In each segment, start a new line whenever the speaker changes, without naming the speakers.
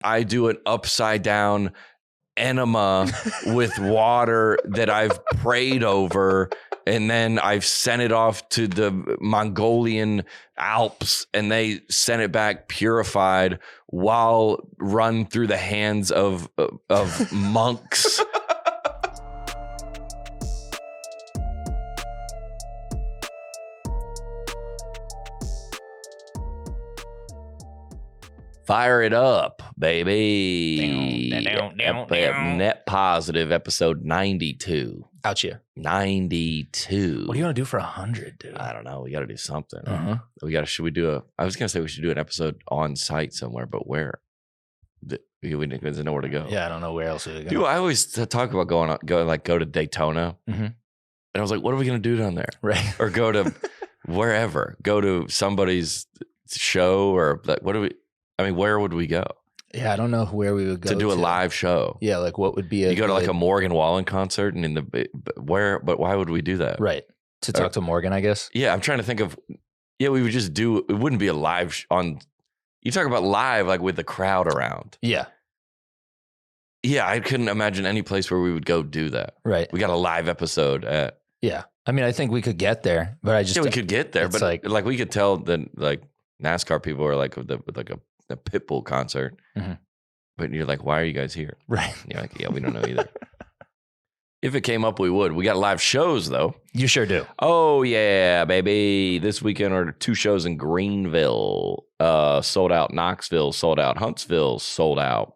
I do an upside down enema with water that I've prayed over, and then I've sent it off to the Mongolian Alps, and they sent it back purified while run through the hands of monks. Fire it up, baby. Net Positive, episode 92.
Out you.
92.
What do you want to do for 100, dude?
I don't know. We got to do something.
Uh-huh.
Should we do I was going to say we should do an episode on site somewhere, but where? We didn't know where to go.
Yeah, I don't know where else we go.
Dude, I always talk about go to Daytona.
Mm-hmm.
And I was like, what are we going to do down there?
Right.
Or go to wherever. Go to somebody's show or like, where would we go?
Yeah, I don't know where we would go
to do a live show.
Yeah, like what would be
you go to like a Morgan Wallen concert and but why would we do that?
Right. To talk to Morgan, I guess.
Yeah, I'm trying to think of we would just do it wouldn't be a live you talk about live like with the crowd around.
Yeah.
Yeah, I couldn't imagine any place where we would go do that.
Right.
We got a live episode at
Yeah. I mean, I think we could get there, but I just
we could get there, but like we could tell that like NASCAR people are like with like a Pitbull concert,
mm-hmm.
but you're like, why are you guys here?
Right.
And you're like, yeah, we don't know either. If it came up, we would. We got live shows though.
You sure do.
Oh yeah, baby! This weekend are 2 shows in Greenville, sold out. Knoxville sold out. Huntsville sold out.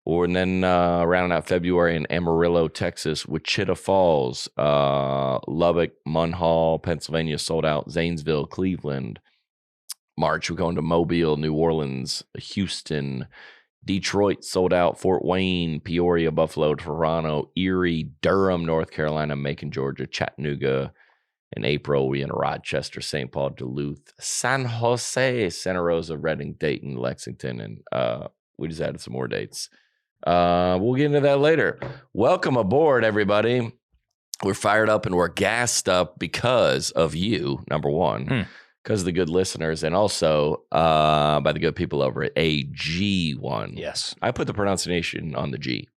And then rounding out February in Amarillo, Texas, Wichita Falls, Lubbock, Munhall, Pennsylvania sold out. Zanesville, Cleveland. March, we're going to Mobile, New Orleans, Houston, Detroit sold out, Fort Wayne, Peoria, Buffalo, Toronto, Erie, Durham, North Carolina, Macon, Georgia, Chattanooga. In April, we in Rochester, St. Paul, Duluth, San Jose, Santa Rosa, Reading, Dayton, Lexington, and we just added some more dates. We'll get into that later. Welcome aboard, everybody. We're fired up and we're gassed up because of you, number one. Because of the good listeners, and also by the good people over at AG1.
Yes.
I put the pronunciation on the G.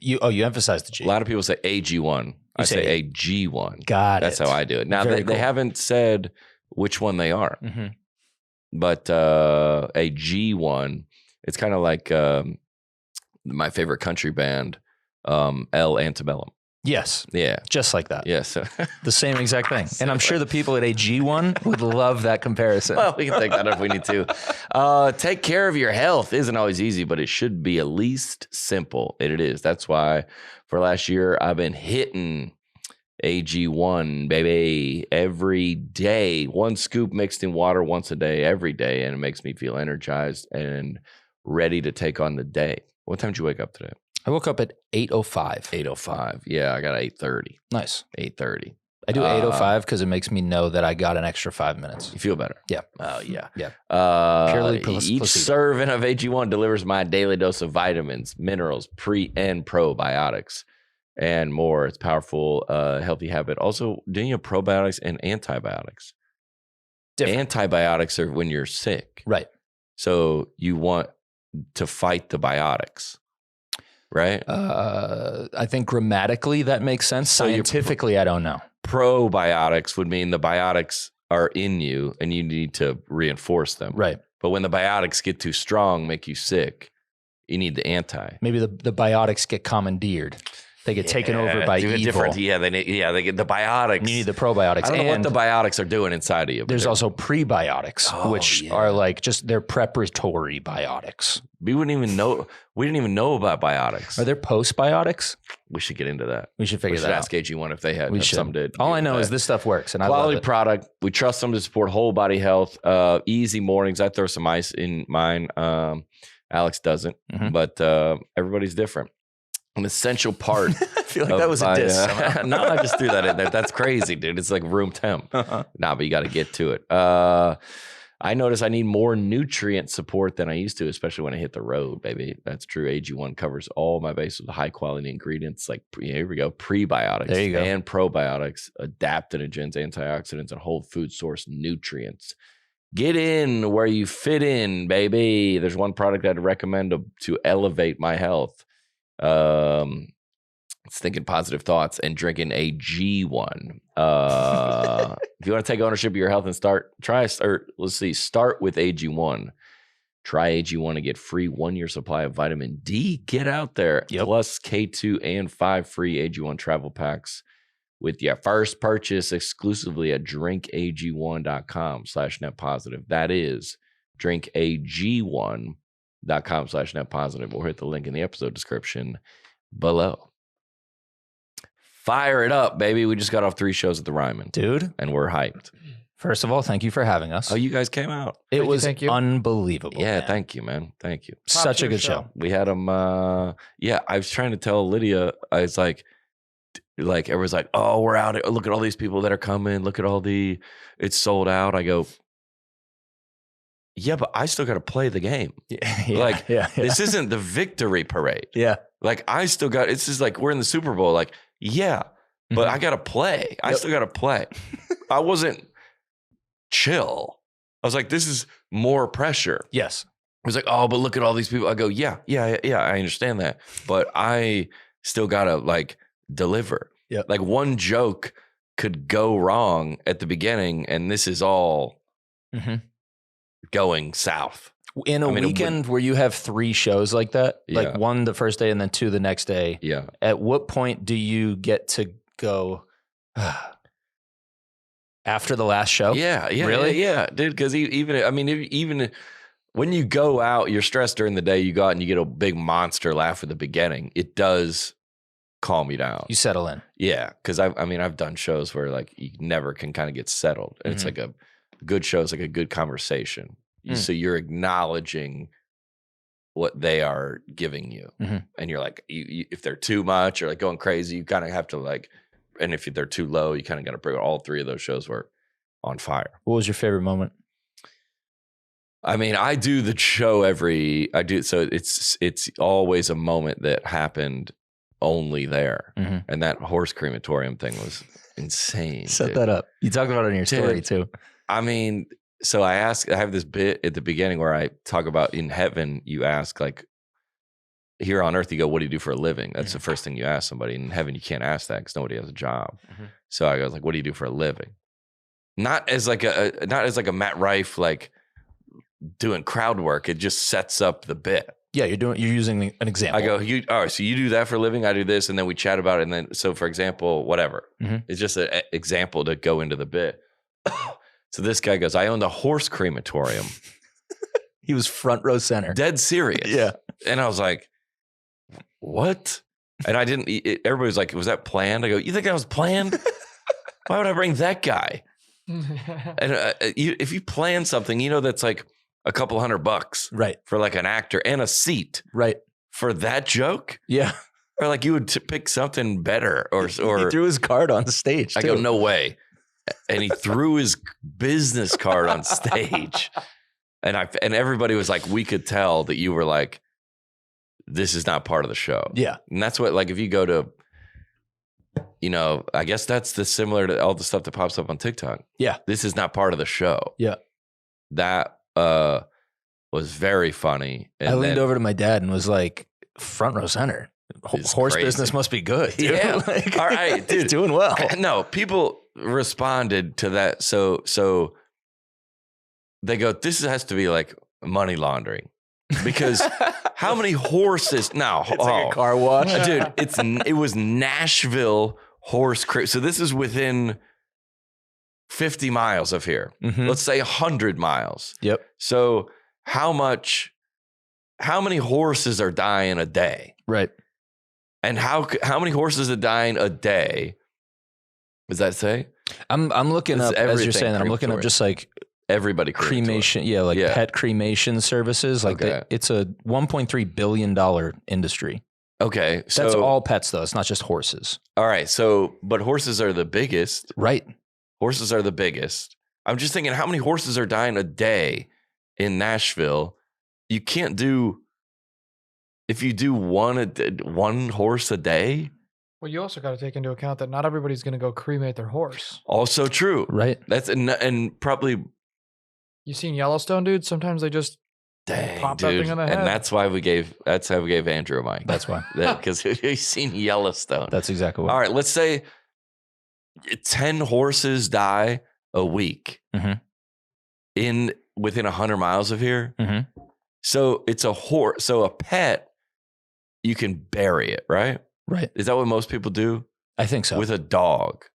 You emphasize the G.
A lot of people say AG1. I say AG1.
Got it.
That's how I do it. Now, they haven't said which one they are.
Mm-hmm.
But AG1, it's kind of like my favorite country band, El Antebellum.
Yes.
Yeah.
Just like that.
Yes.
The same exact thing. And I'm sure the people at AG1 would love that comparison.
Well, we can take that if we need to. Take care of your health isn't always easy, but it should be at least simple. It is. That's why for last year, I've been hitting AG1, baby, every day. 1 scoop mixed in water once a day, every day. And it makes me feel energized and ready to take on the day. What time did you wake up today?
I woke up at 8:05.
8:05. Yeah, I got 8:30.
Nice.
8:30.
I do 8:05 because it makes me know that I got an extra 5 minutes.
You feel better?
Yeah.
Oh, yeah.
Yeah.
Purely each serving of AG1 delivers my daily dose of vitamins, minerals, pre and probiotics, and more. It's powerful, healthy habit. Also, do you have probiotics and antibiotics?
Different.
Antibiotics are when you're sick.
Right.
So you want to fight the biotics. Right?
I think grammatically that makes sense. So scientifically, I don't know.
Probiotics would mean the biotics are in you and you need to reinforce them.
Right.
But when the biotics get too strong, make you sick, you need the anti.
Maybe the biotics get commandeered. They get taken over by evil.
They get the biotics.
You need the probiotics.
I don't know what the biotics are doing inside of you.
There's also prebiotics, which are like just they're preparatory biotics.
We didn't even know about biotics.
Are there postbiotics?
We should get into that.
We should figure that out.
Ask AG1 if they had.
We should.
Some did.
All I know is this stuff works, and
quality
I love it.
Product. We trust them to support whole body health. Easy mornings. I throw some ice in mine. Alex doesn't, but everybody's different. An essential part.
I feel like that was a diss.
No, I just threw that in there. That's crazy, dude. It's like room temp. Nah, but you got to get to it. I notice I need more nutrient support than I used to, especially when I hit the road, baby. That's true. AG1 covers all my bases with high quality ingredients like, here we go, prebiotics
there you go.
And probiotics, adaptogens, antioxidants, and whole food source nutrients. Get in where you fit in, baby. There's one product I'd recommend to elevate my health. It's thinking positive thoughts and drinking a G1. If you want to take ownership of your health and start with AG1. Try AG1 and get free 1 year supply of vitamin D. Get out there.
Yep.
Plus K2 and 5 free AG1 travel packs with your first purchase exclusively at drinkag1.com/netpositive. That is drinkag1.com/netpositive. We'll hit the link in the episode description below. Fire it up, baby. We just got off 3 shows at the Ryman.
Dude.
And we're hyped.
First of all, thank you for having us.
Oh, you guys came out.
It was unbelievable.
Yeah,
man.
Thank you, man. Thank you.
Such a good show.
We had them. I was trying to tell Lydia, I was like everyone's like, oh, we're out. Look at all these people that are coming. Look at it's sold out. I go, yeah, but I still got to play the game. This isn't the victory parade.
Yeah.
Like I still got, it's just like, we're in the Super Bowl. Like, yeah, but I got to play. I still got to play. I wasn't chill. I was like, this is more pressure.
Yes.
I was like, oh, but look at all these people. I go, yeah, I understand that. But I still got to like deliver.
Yep.
Like one joke could go wrong at the beginning and this is all going south.
In a weekend where you have 3 shows like that, like 1 the first day and then 2 the next day.
Yeah.
At what point do you get to go after the last show?
Yeah.
Really?
Yeah, dude. Because even when you go out, you're stressed during the day. You go out and you get a big monster laugh at the beginning. It does calm you down.
You settle in.
Yeah, because I've done shows where like you never can kind of get settled, and it's like a good show is like a good conversation. So you're acknowledging what they are giving you, and you're like, if they're too much or like going crazy, you kind of have to like, and if they're too low, you kind of got to bring all 3 of those shows were on fire.
What was your favorite moment?
I do the show so it's always a moment that happened only there. And that horse crematorium thing was insane.
Set that up. You talked about it in your story too.
So I have this bit at the beginning where I talk about in heaven, you ask like, here on earth, you go, what do you do for a living? That's the first thing you ask somebody. In heaven, you can't ask that because nobody has a job. So I go like, what do you do for a living? Not as like a Matt Rife, like doing crowd work. It just sets up the bit.
Yeah, you're using an example.
I go, all right, so you do that for a living, I do this, and then we chat about it. And then, so for example, whatever. It's just an example to go into the bit. So this guy goes, I own the horse crematorium.
He was front row center.
Dead serious.
Yeah. And
I was like, what? And I didn't, everybody was like, was that planned? I go, you think that was planned? Why would I bring that guy? And if you plan something, that's like a couple $100,
right,
for like an actor and a seat,
right,
for that joke,
yeah,
or like you would pick something better, or
he threw his card on stage.
I go, no way, and he threw his business card on stage, and everybody was like, we could tell that you were like, this is not part of the show,
yeah,
and that's what like if you go to. I guess that's similar to all the stuff that pops up on TikTok. Yeah. This is not part of the show.
Yeah.
That was very funny.
And I leaned over to my dad and was like, front row center. Horse crazy. Business must be good. Dude.
Yeah.
Like,
all right, dude.
He's doing well.
No, people responded to that. So they go, this has to be like money laundering. Because how many horses now?
It's like a car wash.
Dude, it was Nashville horse crate. So this is within 50 miles of here. Let's say 100 miles.
Yep.
So how many horses are dying a day?
Right.
And how many horses are dying a day? Does that say?
I'm looking up, as you're saying that, I'm looking up just like
everybody
cremation, pet cremation services. Like it's a $1.3 billion industry.
Okay. So
that's all pets though. It's not just horses.
All right. But horses are the biggest.
Right.
Horses are the biggest. I'm just thinking, how many horses are dying a day in Nashville? You can't do, if you do one horse a day.
Well, you also got to take into account that not everybody's going to go cremate their horse.
Also true.
Right.
That's, and probably
You seen Yellowstone, dude? Sometimes they just pop that thing on the head.
And that's how we gave Andrew a mic.
That's why.
Because he's seen Yellowstone.
That's exactly what.
All right, let's say 10 horses die a week within 100 miles of here.
Mm-hmm.
So it's a horse. So a pet, you can bury it, right?
Right.
Is that what most people do?
I think so.
With a dog.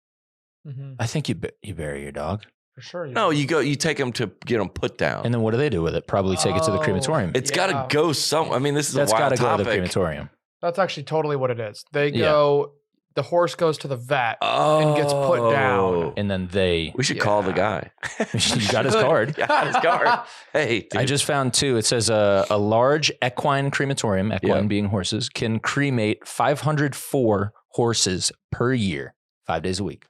I think you bury your dog.
For sure.
No, you take them to get them put down.
And then what do they do with it? Probably take it to the crematorium.
It's got to go somewhere. I mean, this is
That's
a wild
gotta
topic.
go to the crematorium.
That's actually totally what it is. They go, the horse goes to the vet and gets put down.
And then
we should call the guy.
You got his card.
Got his card. Hey, dude.
I just found too, it says a large equine crematorium, being horses, can cremate 504 horses per year, 5 days a week.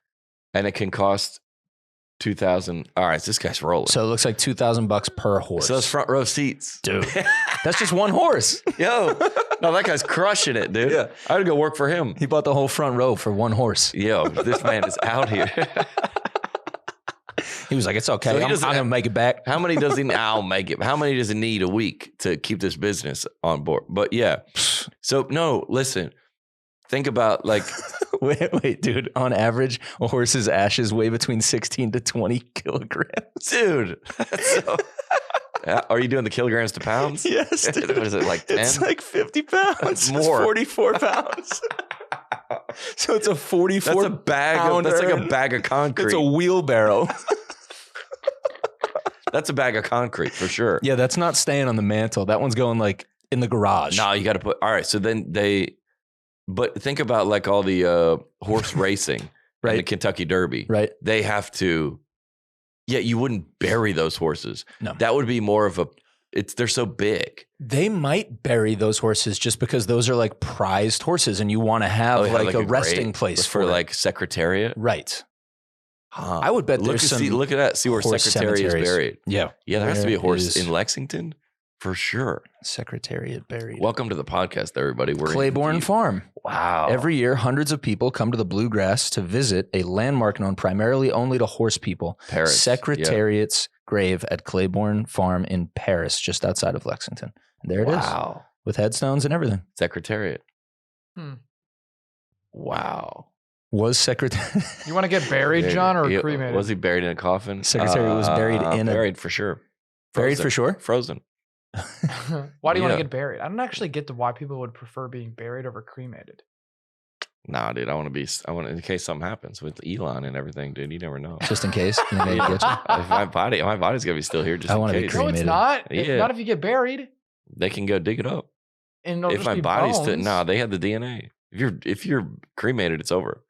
And it can cost $2,000. All right, this guy's rolling.
So it looks like $2,000 per horse.
So those front row seats.
Dude, that's just one horse.
Yo, no, that guy's crushing it, dude. Yeah. I would go work for him.
He bought the whole front row for one horse.
Yo, this man is out here.
He was like, it's okay. So I'm going to make it back.
How many does he? I'll make it. How many does he need a week to keep this business on board? But yeah. So no, listen. Think about like.
Wait, dude. On average, a horse's ashes weigh between 16 to 20 kilograms.
Dude. Are you doing the kilograms to pounds?
Yes. Dude.
What is it, like 10?
It's like 50 pounds.
That's more.
It's 44 pounds. So it's a 44
That's a bag. That's like a bag of concrete.
It's a wheelbarrow.
That's a bag of concrete for sure.
Yeah, that's not staying on the mantle. That one's going like in the garage.
No, you got to put. All right, so then but think about like all the horse racing, right? And the Kentucky Derby,
right?
They have to. Yeah, you wouldn't bury those horses.
No,
that would be more of a. They're so big.
They might bury those horses just because those are like prized horses, and you want to have like a resting place
for like Secretariat,
right?
Huh.
I would bet look
at that. See where Secretary is buried.
Yeah,
yeah. There has to be a horse in Lexington for sure.
Secretariat buried.
Welcome to the podcast, everybody. We're
Claiborne Farm.
Wow.
Every year, hundreds of people come to the Bluegrass to visit a landmark known primarily only to horse people.
Paris.
Secretariat's grave at Claiborne Farm in Paris, just outside of Lexington. And there it is.
Wow.
With headstones and everything.
Secretariat. Wow.
Was Secretary...
You want to get buried, John, or cremated?
Was he buried in a coffin?
Secretary was buried
buried for sure.
Buried for sure?
Frozen.
Why do you want to get buried? I don't actually get why people would prefer being buried over cremated.
Nah, dude, I want in case something happens with Elon and everything, dude. You never know.
Just in case.
my body's gonna be still here just in case.
Be cremated.
No, it's not.
Yeah.
Not if you get buried.
They can go dig it up.
And
if my body's still, they had the DNA. If you're cremated, it's over.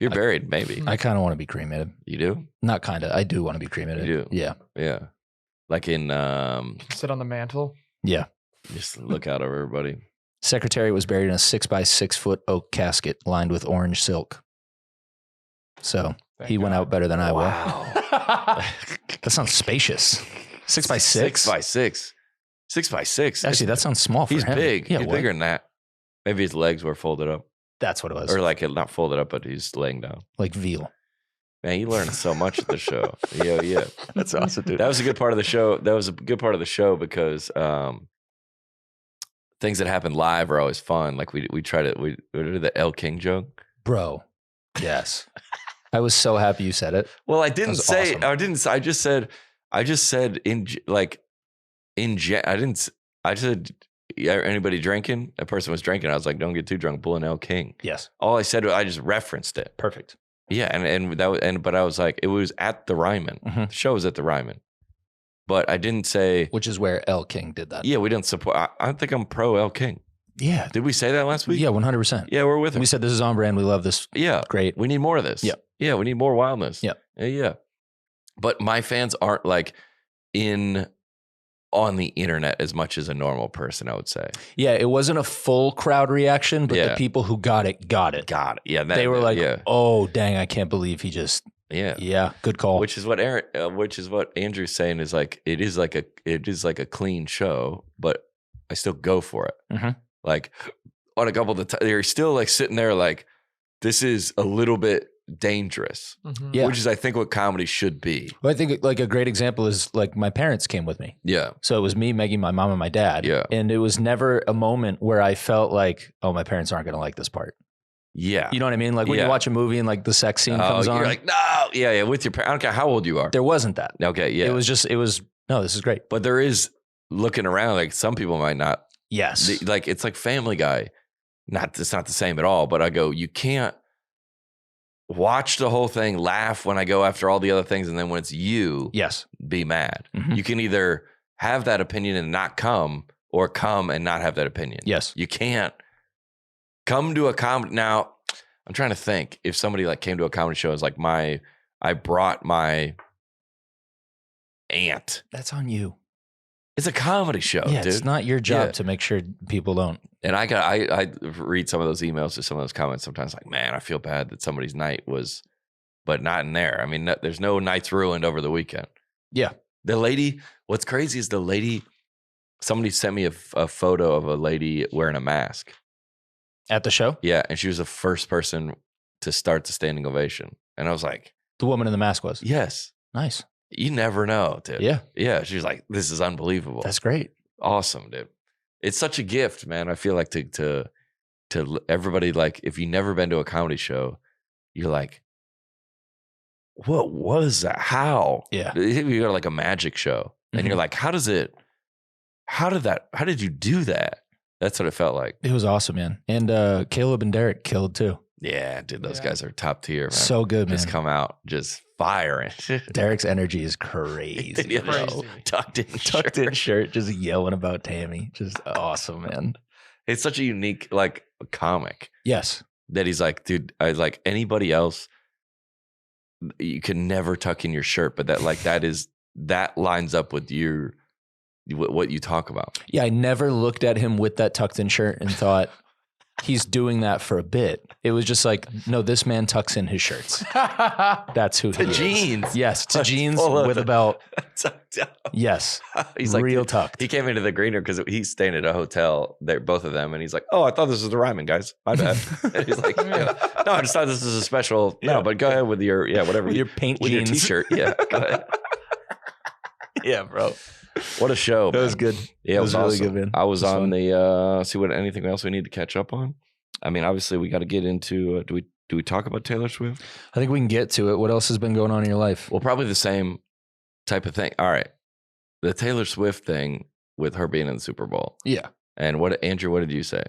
If you're buried, maybe.
I kind of want to be cremated.
You do?
Not kind of. I do want to be cremated.
You do?
Yeah.
Yeah. Like in
sit on the mantle.
Yeah.
Just look out over everybody.
Secretary was buried in a 6x6 foot oak casket lined with orange silk. So he went out better than I will. That sounds spacious. 6x6?
6x6. 6x6.
Actually, that sounds small for him.
He's big.
Yeah,
he's bigger than that. Maybe his legs were folded up.
That's what it was.
Or like not folded up, but he's laying down.
Like veal.
Man, you learned so much at the show. Yeah.
That's awesome, dude.
That was a good part of the show. That was a good part of the show because things that happen live are always fun. Like we did the El King joke.
Bro. Yes. I was so happy you said it.
Well, I didn't say, awesome. I just said, I said, anybody drinking? That person was drinking. I was like, don't get too drunk. Bull and El King.
Yes.
All I said was I just referenced it.
Perfect.
Yeah. But I was like, it was at the Ryman. Mm-hmm. The show was at the Ryman. But I didn't say.
Which is where El King did that.
Yeah, we didn't support. I think I'm pro El King.
Yeah.
Did we say that last week?
Yeah, 100%.
Yeah, we're with him.
We said this is on brand. We love this.
Yeah.
Great.
We need more of this.
Yeah.
Yeah, we need more wildness.
Yeah.
Yeah. But my fans aren't like on the internet as much as a normal person, I would say.
Yeah, it wasn't a full crowd reaction, but the people who got it.
Got it. Yeah.
They were like, oh, dang, I can't believe he just. Yeah. Good call.
Which is what Andrew's saying is like, it is like a clean show, but I still go for it.
Mm-hmm.
Like on a couple of the times, they're still like sitting there like, this is a little bit dangerous,
Yeah.
which is, I think, what comedy should be.
Well, I think like a great example is like my parents came with me.
Yeah.
So it was me, Maggie, my mom, and my dad.
Yeah.
And it was never a moment where I felt like, oh, my parents aren't going to like this part.
Yeah.
You know what I mean? Like when you watch a movie and like the sex scene comes on.
You're like, no. Yeah. With your parents. I don't care how old you are.
There wasn't that.
Okay. Yeah.
It was, no, this is great.
But there is, looking around, like some people might not.
Yes.
Like it's like Family Guy. It's not the same at all. But I go, you can't watch the whole thing, laugh when I go after all the other things. And then when it's you,
yes,
be mad.
Mm-hmm.
You can either have that opinion and not come, or come and not have that opinion.
Yes.
You can't come to a comedy. Now, I'm trying to think if somebody like came to a comedy show, is like I brought my aunt.
That's on you.
It's a comedy show,
Yeah,
dude.
it's not your job to make sure people don't.
And I read some of those emails to some of those comments sometimes, like, man, I feel bad that somebody's night was, but not in there. I mean, there's no nights ruined over the weekend.
Yeah.
The lady, what's crazy is somebody sent me a photo of a lady wearing a mask.
At the show?
Yeah, and she was the first person to start the standing ovation. And I was like,
the woman in the mask was?
Yes.
Nice.
You never know, dude.
Yeah.
Yeah, she was like, this is unbelievable.
That's great.
Awesome, dude. It's such a gift, man. I feel like to everybody, like, if you've never been to a comedy show, you're like, what was that? How?
Yeah.
You go to like a magic show and you're like, how did you do that? That's what it felt like.
It was awesome, man. And Caleb and Derek killed too.
Yeah, dude, those guys are top tier, man.
So good, man.
Just come out, just firing.
Derek's energy is crazy.
Tucked in
shirt, just yelling about Tammy. Just awesome, man.
It's such a unique, like, comic.
Yes.
That he's like, dude, I like anybody else, you can never tuck in your shirt, but that lines up with what you talk about.
Yeah, I never looked at him with that tucked in shirt and thought, he's doing that for a bit. It was just like, no, this man tucks in his shirts. That's who he is.
Jeans.
Yes, to jeans with a belt. Yes.
He's like,
real tucked.
He came into the green room because he's staying at a hotel, there, both of them. And he's like, oh, I thought this was the Ryman, guys. My bad. And he's like, no, I just thought this was a special. No, but go ahead with your, whatever.
With your paint
with
jeans.
Your t-shirt. Yeah, go ahead.
Yeah, bro.
What a show.
That was good.
Yeah, it was
really
awesome.
good, man.
I was on the, see what, anything else we need to catch up on? I mean, obviously we got to get into, do we talk about Taylor Swift?
I think we can get to it. What else has been going on in your life?
Well, probably the same type of thing. All right. The Taylor Swift thing with her being in the Super Bowl.
Yeah.
And Andrew, what did you say?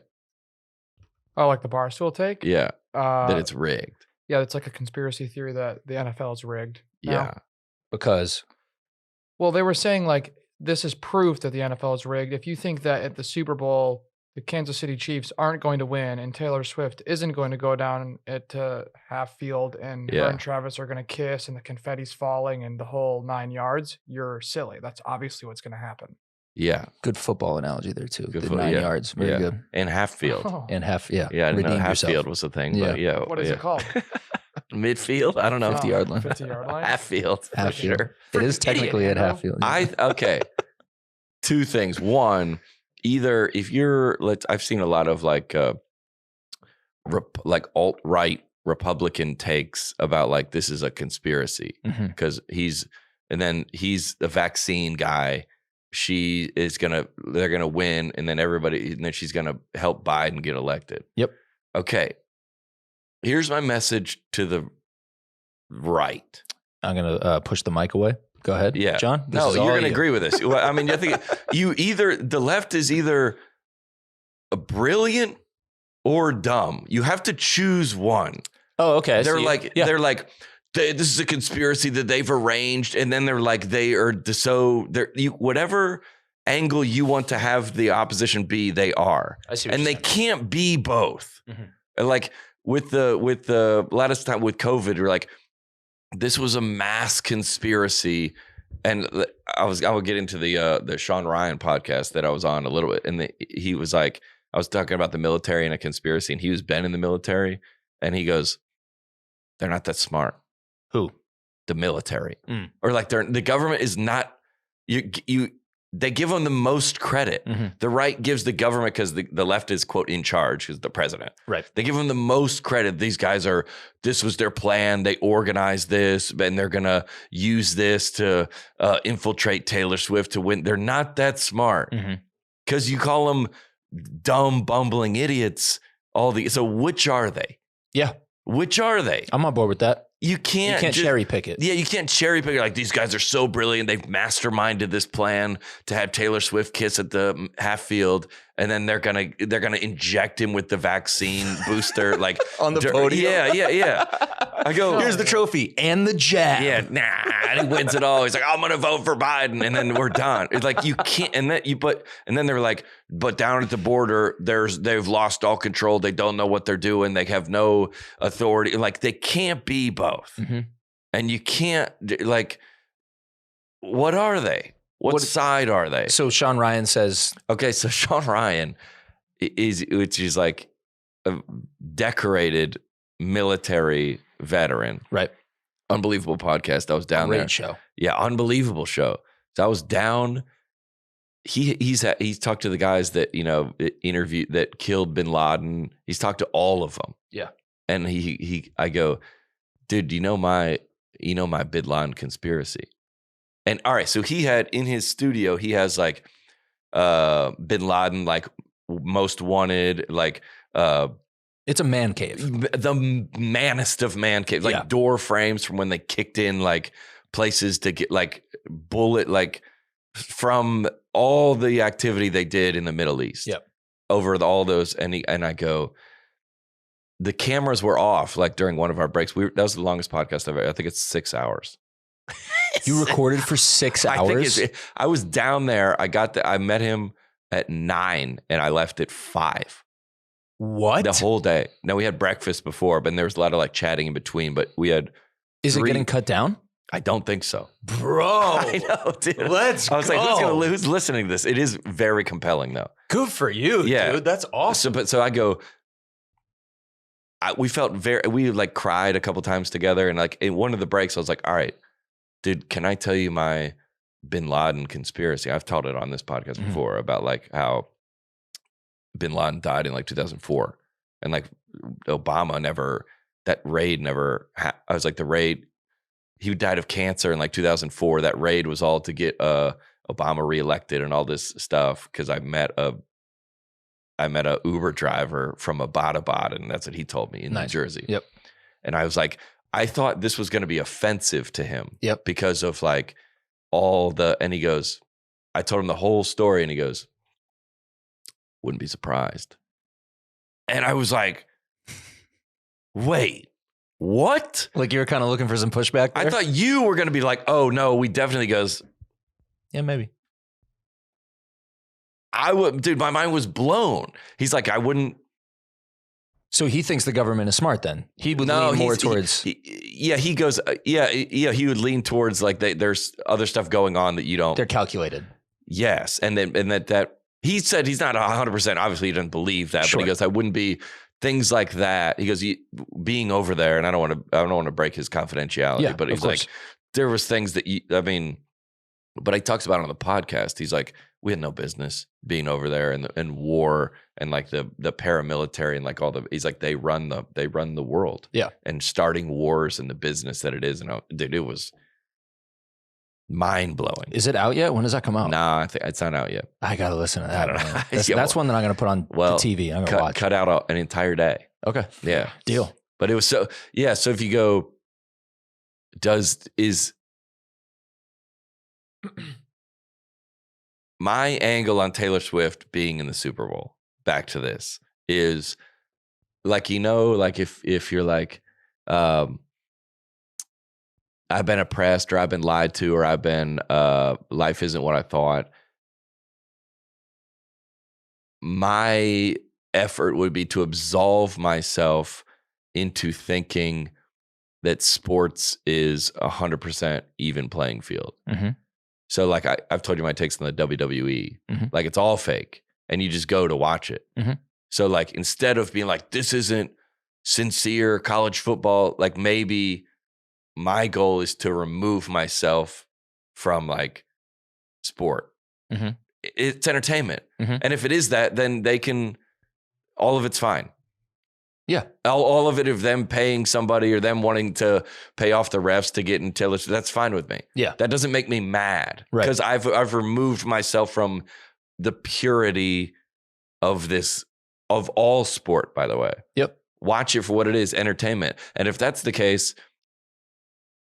Oh, like the Barstool take?
Yeah. That it's rigged.
Yeah, it's like a conspiracy theory that the NFL is rigged. Now.
Yeah.
Because?
Well, they were saying like, this is proof that the NFL is rigged. If you think that at the Super Bowl, the Kansas City Chiefs aren't going to win and Taylor Swift isn't going to go down at half field and her and Travis are going to kiss and the confetti's falling and the whole 9 yards, you're silly. That's obviously what's going to happen.
Yeah.
Good football analogy there too.
Good
the 9 yards. Very good.
And half field.
Oh.
And half, yeah.
Yeah, I didn't know half
yourself.
field was the thing.
Yeah.
But yeah.
What is it called?
Midfield? I don't know.
50-yard line.
50-yard line?
Half field.
Half
for
field.
sure.
It is technically at half field.
Okay. Two things. One, either if you're, I've seen a lot of like alt-right Republican takes about like this is a conspiracy because he's the vaccine guy. They're gonna win, and then she's gonna help Biden get elected.
Yep.
Okay. Here's my message to the right.
I'm gonna push the mic away. Go ahead.
Yeah.
John?
No, you're going to agree with this. I mean, I think the left is either brilliant or dumb. You have to choose one.
Oh, okay.
They're like, this is a conspiracy that they've arranged. And then they're like, whatever angle you want to have the opposition be, they are.
I see what
and
you're
they
saying.
can't be both. Like with the last time with COVID, we're like, this was a mass conspiracy, and I will get into the Sean Ryan podcast that I was on a little bit, and he was like, I was talking about the military and a conspiracy, and he was been in the military, and he goes, they're not that smart.
Who?
The military, or like the government is not. You they give them the most credit.
Mm-hmm.
The right gives the government, because the left is, quote, in charge, is the president.
Right.
They give them the most credit. These guys this was their plan. They organized this, and they're going to use this to infiltrate Taylor Swift to win. They're not that smart, because you call them dumb, bumbling idiots. So which are they?
Yeah.
Which are they?
I'm on board with that.
You can't
cherry pick it.
Yeah, you can't cherry pick it. Like, these guys are so brilliant. They've masterminded this plan to have Taylor Swift kiss at the half field, and then they're gonna inject him with the vaccine booster, like
on the podium.
Yeah. I go,
here's the trophy and the jab.
Yeah, and he wins it all. He's like, I'm gonna vote for Biden, and then we're done. It's like, you can't. And then they're like, but down at the border, they've lost all control. They don't know what they're doing. They have no authority. Like, they can't be both.
Mm-hmm.
And you can't, like, what are they? What side are they?
So Sean Ryan says,
okay, so Sean Ryan which is like a decorated military veteran.
Right.
Unbelievable podcast. I was down there.
Great show.
Yeah, unbelievable show. So I was down. He's talked to the guys that, interviewed, that killed bin Laden. He's talked to all of them.
Yeah.
And I go, dude, you know my bin Laden conspiracy? And all right, so he had in his studio, he has like bin Laden, like most wanted, like
it's a man cave.
The manest of man caves, like door frames from when they kicked in like places to get like bullet, like from all the activity they did in the Middle East.
Yep.
Over all those, and I go, the cameras were off like during one of our breaks. That was the longest podcast I think it's 6 hours.
You recorded for 6 hours?
I was down there. I met him at 9 and I left at 5.
What?
The whole day. No, we had breakfast before, but there was a lot of like chatting in between, but we had.
Is it getting cut down?
I don't think so.
Bro.
I know, dude.
Let's
I was like, who's listening to this? It is very compelling though.
Good for you, dude. That's awesome.
So I go, we felt we like cried a couple times together. And like in one of the breaks, I was like, all right, dude, can I tell you my bin Laden conspiracy? I've told it on this podcast before about like how bin Laden died in like 2004. And like Obama that raid never, I was like, the raid, he died of cancer in like 2004. That raid was all to get Obama reelected and all this stuff. Cause I met a Uber driver from Abbottabad, and that's what he told me in New Jersey.
Yep.
And I was like, I thought this was going to be offensive to him.
Yep.
Because of like and he goes, I told him the whole story and he goes, wouldn't be surprised. And I was like, wait, what?
Like you were kind of looking for some pushback there?
I thought you were going to be like, oh no, we definitely. Goes,
yeah, maybe.
Dude, my mind was blown. He's like, I wouldn't.
So he thinks the government is smart then. He would lean more towards.
He goes, he would lean towards like there's other stuff going on that you don't.
They're calculated. Yes.
And that he said he's not 100%. Obviously he doesn't believe that,
Sure.
But he goes, I wouldn't be things like that. He goes, being over there, and I don't want to break his confidentiality, but he's like, there was things that but he talks about it on the podcast. He's like, we had no business being over there and war and like the paramilitary and like he's like, they run the world.
Yeah.
And starting wars and the business that it is. And dude, it was mind blowing.
Is it out yet? When does that come out?
Nah, I think it's not out yet.
I got to listen to that.
I don't know.
That's one that I'm going to put on the TV. I'm going to watch.
Cut out an entire day.
Okay.
Yeah.
Deal.
But it was so if you go, my angle on Taylor Swift being in the Super Bowl, back to this, is like, like if you're like, I've been oppressed or I've been lied to or I've been, life isn't what I thought. My effort would be to absolve myself into thinking that sports is 100% even playing field.
Mm-hmm.
So like I've told you my takes on the WWE,
mm-hmm.
like it's all fake and you just go to watch it.
Mm-hmm.
So like instead of being like, this isn't sincere college football, like maybe my goal is to remove myself from like sport
Mm-hmm.
It's entertainment.
Mm-hmm.
And if it is that, then all of it's fine.
Yeah.
All of it of them paying somebody or them wanting to pay off the refs to get in Taylor, that's fine with me.
Yeah.
That doesn't make me mad.
Right.
Because I've removed myself from the purity of all sport, by the way.
Yep.
Watch it for what it is, entertainment. And if that's the case,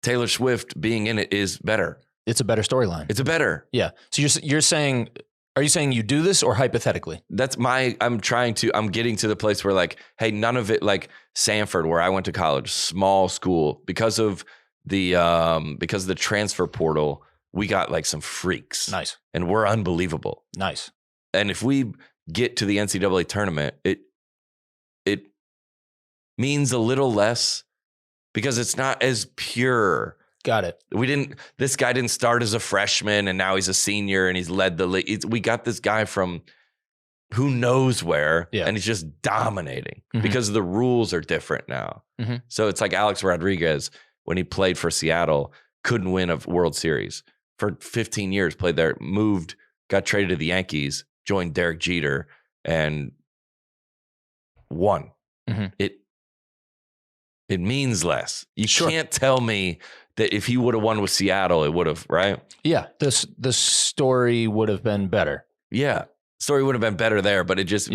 Taylor Swift being in it is better.
It's a better storyline.
It's a better.
Yeah. So you're saying, are you saying you do this or hypothetically?
I'm getting to the place where like, hey, none of it, like Sanford, where I went to college, small school, because of the transfer portal, we got like some freaks.
Nice.
And we're unbelievable.
Nice.
And if we get to the NCAA tournament, it means a little less because it's not as pure.
Got it.
This guy didn't start as a freshman and now he's a senior and he's led the league. We got this guy from who knows where and he's just dominating because the rules are different now. Mm-hmm. So it's like Alex Rodriguez, when he played for Seattle, couldn't win a World Series for 15 years, played there, moved, got traded to the Yankees, joined Derek Jeter and won. Mm-hmm. It means less. You can't tell me that if he would have won with Seattle, it would have, right?
Yeah. The story would have been better.
Yeah. Story would have been better there, but it just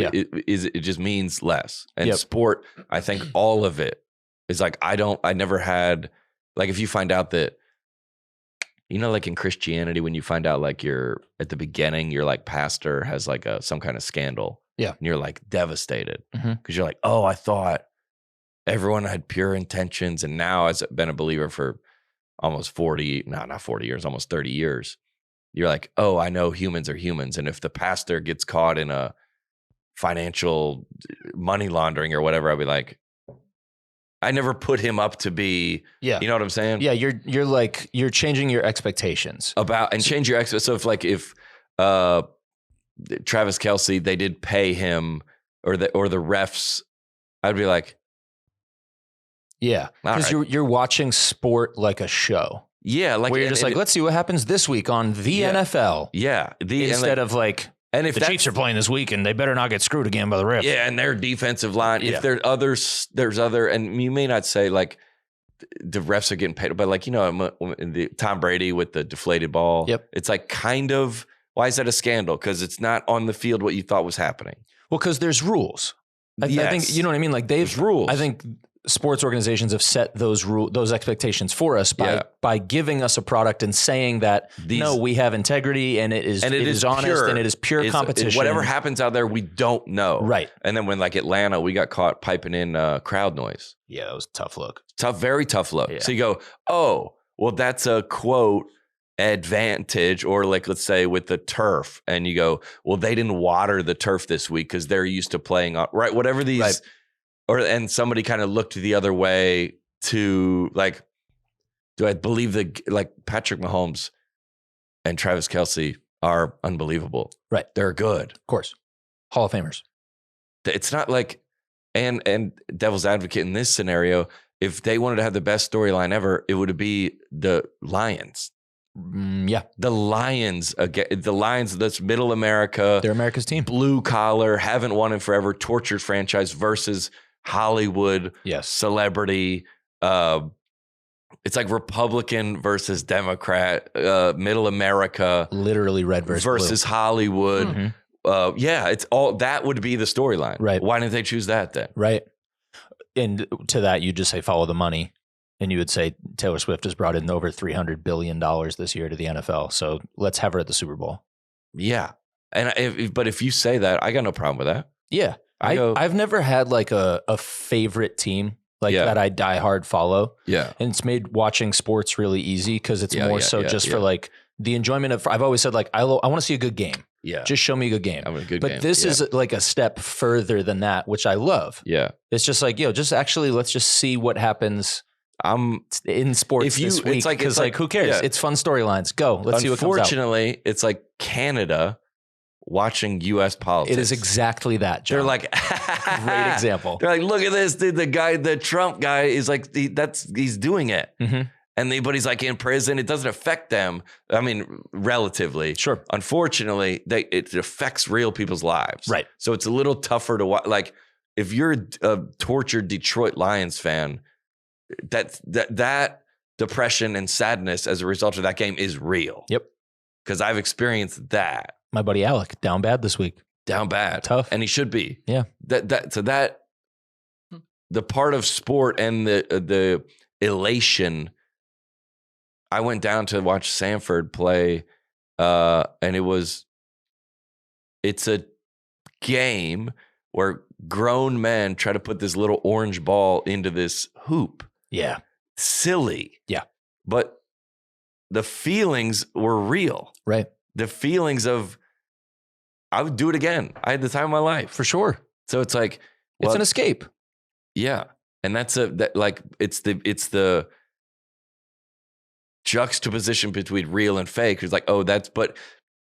means less. And sport, I think all of it is like, I never had, like if you find out that, you know, like in Christianity, when you find out like you're at the beginning, your like pastor has like some kind of scandal. Yeah. And you're like devastated because you're like, oh, I thought everyone had pure intentions. And now as I've been a believer for almost not 40 years, almost 30 years. You're like, oh, I know humans are humans. And if the pastor gets caught in a financial money laundering or whatever, I'll be like, I never put him up to be, you know what I'm saying?
Yeah. You're changing your expectations
change your expectations. So if Travis Kelce, they did pay him or the refs, I'd be like,
yeah, because you're watching sport like a show.
Yeah, like
where you're just like, let's see what happens this week on the NFL.
Yeah,
instead of like, and if the Chiefs are playing this week and they better not get screwed again by the refs.
Yeah, and their defensive line. Yeah. If there's other, and you may not say like the refs are getting paid, but like, you know, the Tom Brady with the deflated ball. Yep, it's like kind of, why is that a scandal? Because it's not on the field what you thought was happening.
Well, because there's rules. I think you know what I mean. Like there's
rules.
I think sports organizations have set those expectations for us by giving us a product and saying that no, we have integrity and it is honest pure, and it is pure competition.
Whatever happens out there, we don't know.
Right.
And then when like Atlanta, we got caught piping in crowd noise.
Yeah, that was a tough look.
Very tough look. Yeah. So you go, oh, well, that's a quote advantage, or like let's say with the turf, and you go, well, they didn't water the turf this week because they're used to playing on whatever these. Right. And somebody kind of looked the other way to like, do I believe that like Patrick Mahomes and Travis Kelce are unbelievable?
Right.
They're good.
Of course. Hall of Famers.
It's not like, and devil's advocate in this scenario, if they wanted to have the best storyline ever, it would be the Lions.
Yeah.
The Lions, that's middle America.
They're America's team.
Blue collar, haven't won in forever, tortured franchise versus Hollywood, celebrity. It's like Republican versus Democrat, middle America,
literally red versus
blue. Hollywood. Mm-hmm. It's all that would be the storyline.
Right.
Why didn't they choose that then?
Right. And to that, you just say follow the money, and you would say Taylor Swift has brought in over $300 billion this year to the NFL. So let's have her at the Super Bowl.
Yeah. But if you say that, I got no problem with that.
Yeah. I've never had like a favorite team that I die hard follow. Yeah. And it's made watching sports really easy because it's for like the enjoyment of, I've always said like, I want to see a good game. Yeah. Just show me a good game. But this is like a step further than that, which I love. Yeah. It's just like, let's just see what happens in sports this week. Because like, who cares? It's fun storylines. Go. Let's see what comes out.
Unfortunately, it's like Canada watching U.S. politics.
It is exactly that, John.
They're like,
great example.
They're like, look at this, dude. The Trump guy is like, he's doing it. Mm-hmm. and anybody's like in prison, it doesn't affect them. I mean, relatively.
Sure.
Unfortunately, it affects real people's lives.
Right.
So it's a little tougher to watch. Like if you're a tortured Detroit Lions fan, that depression and sadness as a result of that game is real.
Yep.
Because I've experienced that.
My buddy Alec, down bad this week.
Down bad.
Tough.
And he should be.
Yeah.
The part of sport and the elation. I went down to watch Sanford play, and it's a game where grown men try to put this little orange ball into this hoop.
Yeah.
Silly.
Yeah.
But the feelings were real.
Right.
The feelings of, I would do it again. I had the time of my life.
For sure.
So it's like, well,
it's an escape.
Yeah. And it's the juxtaposition between real and fake. It's like, but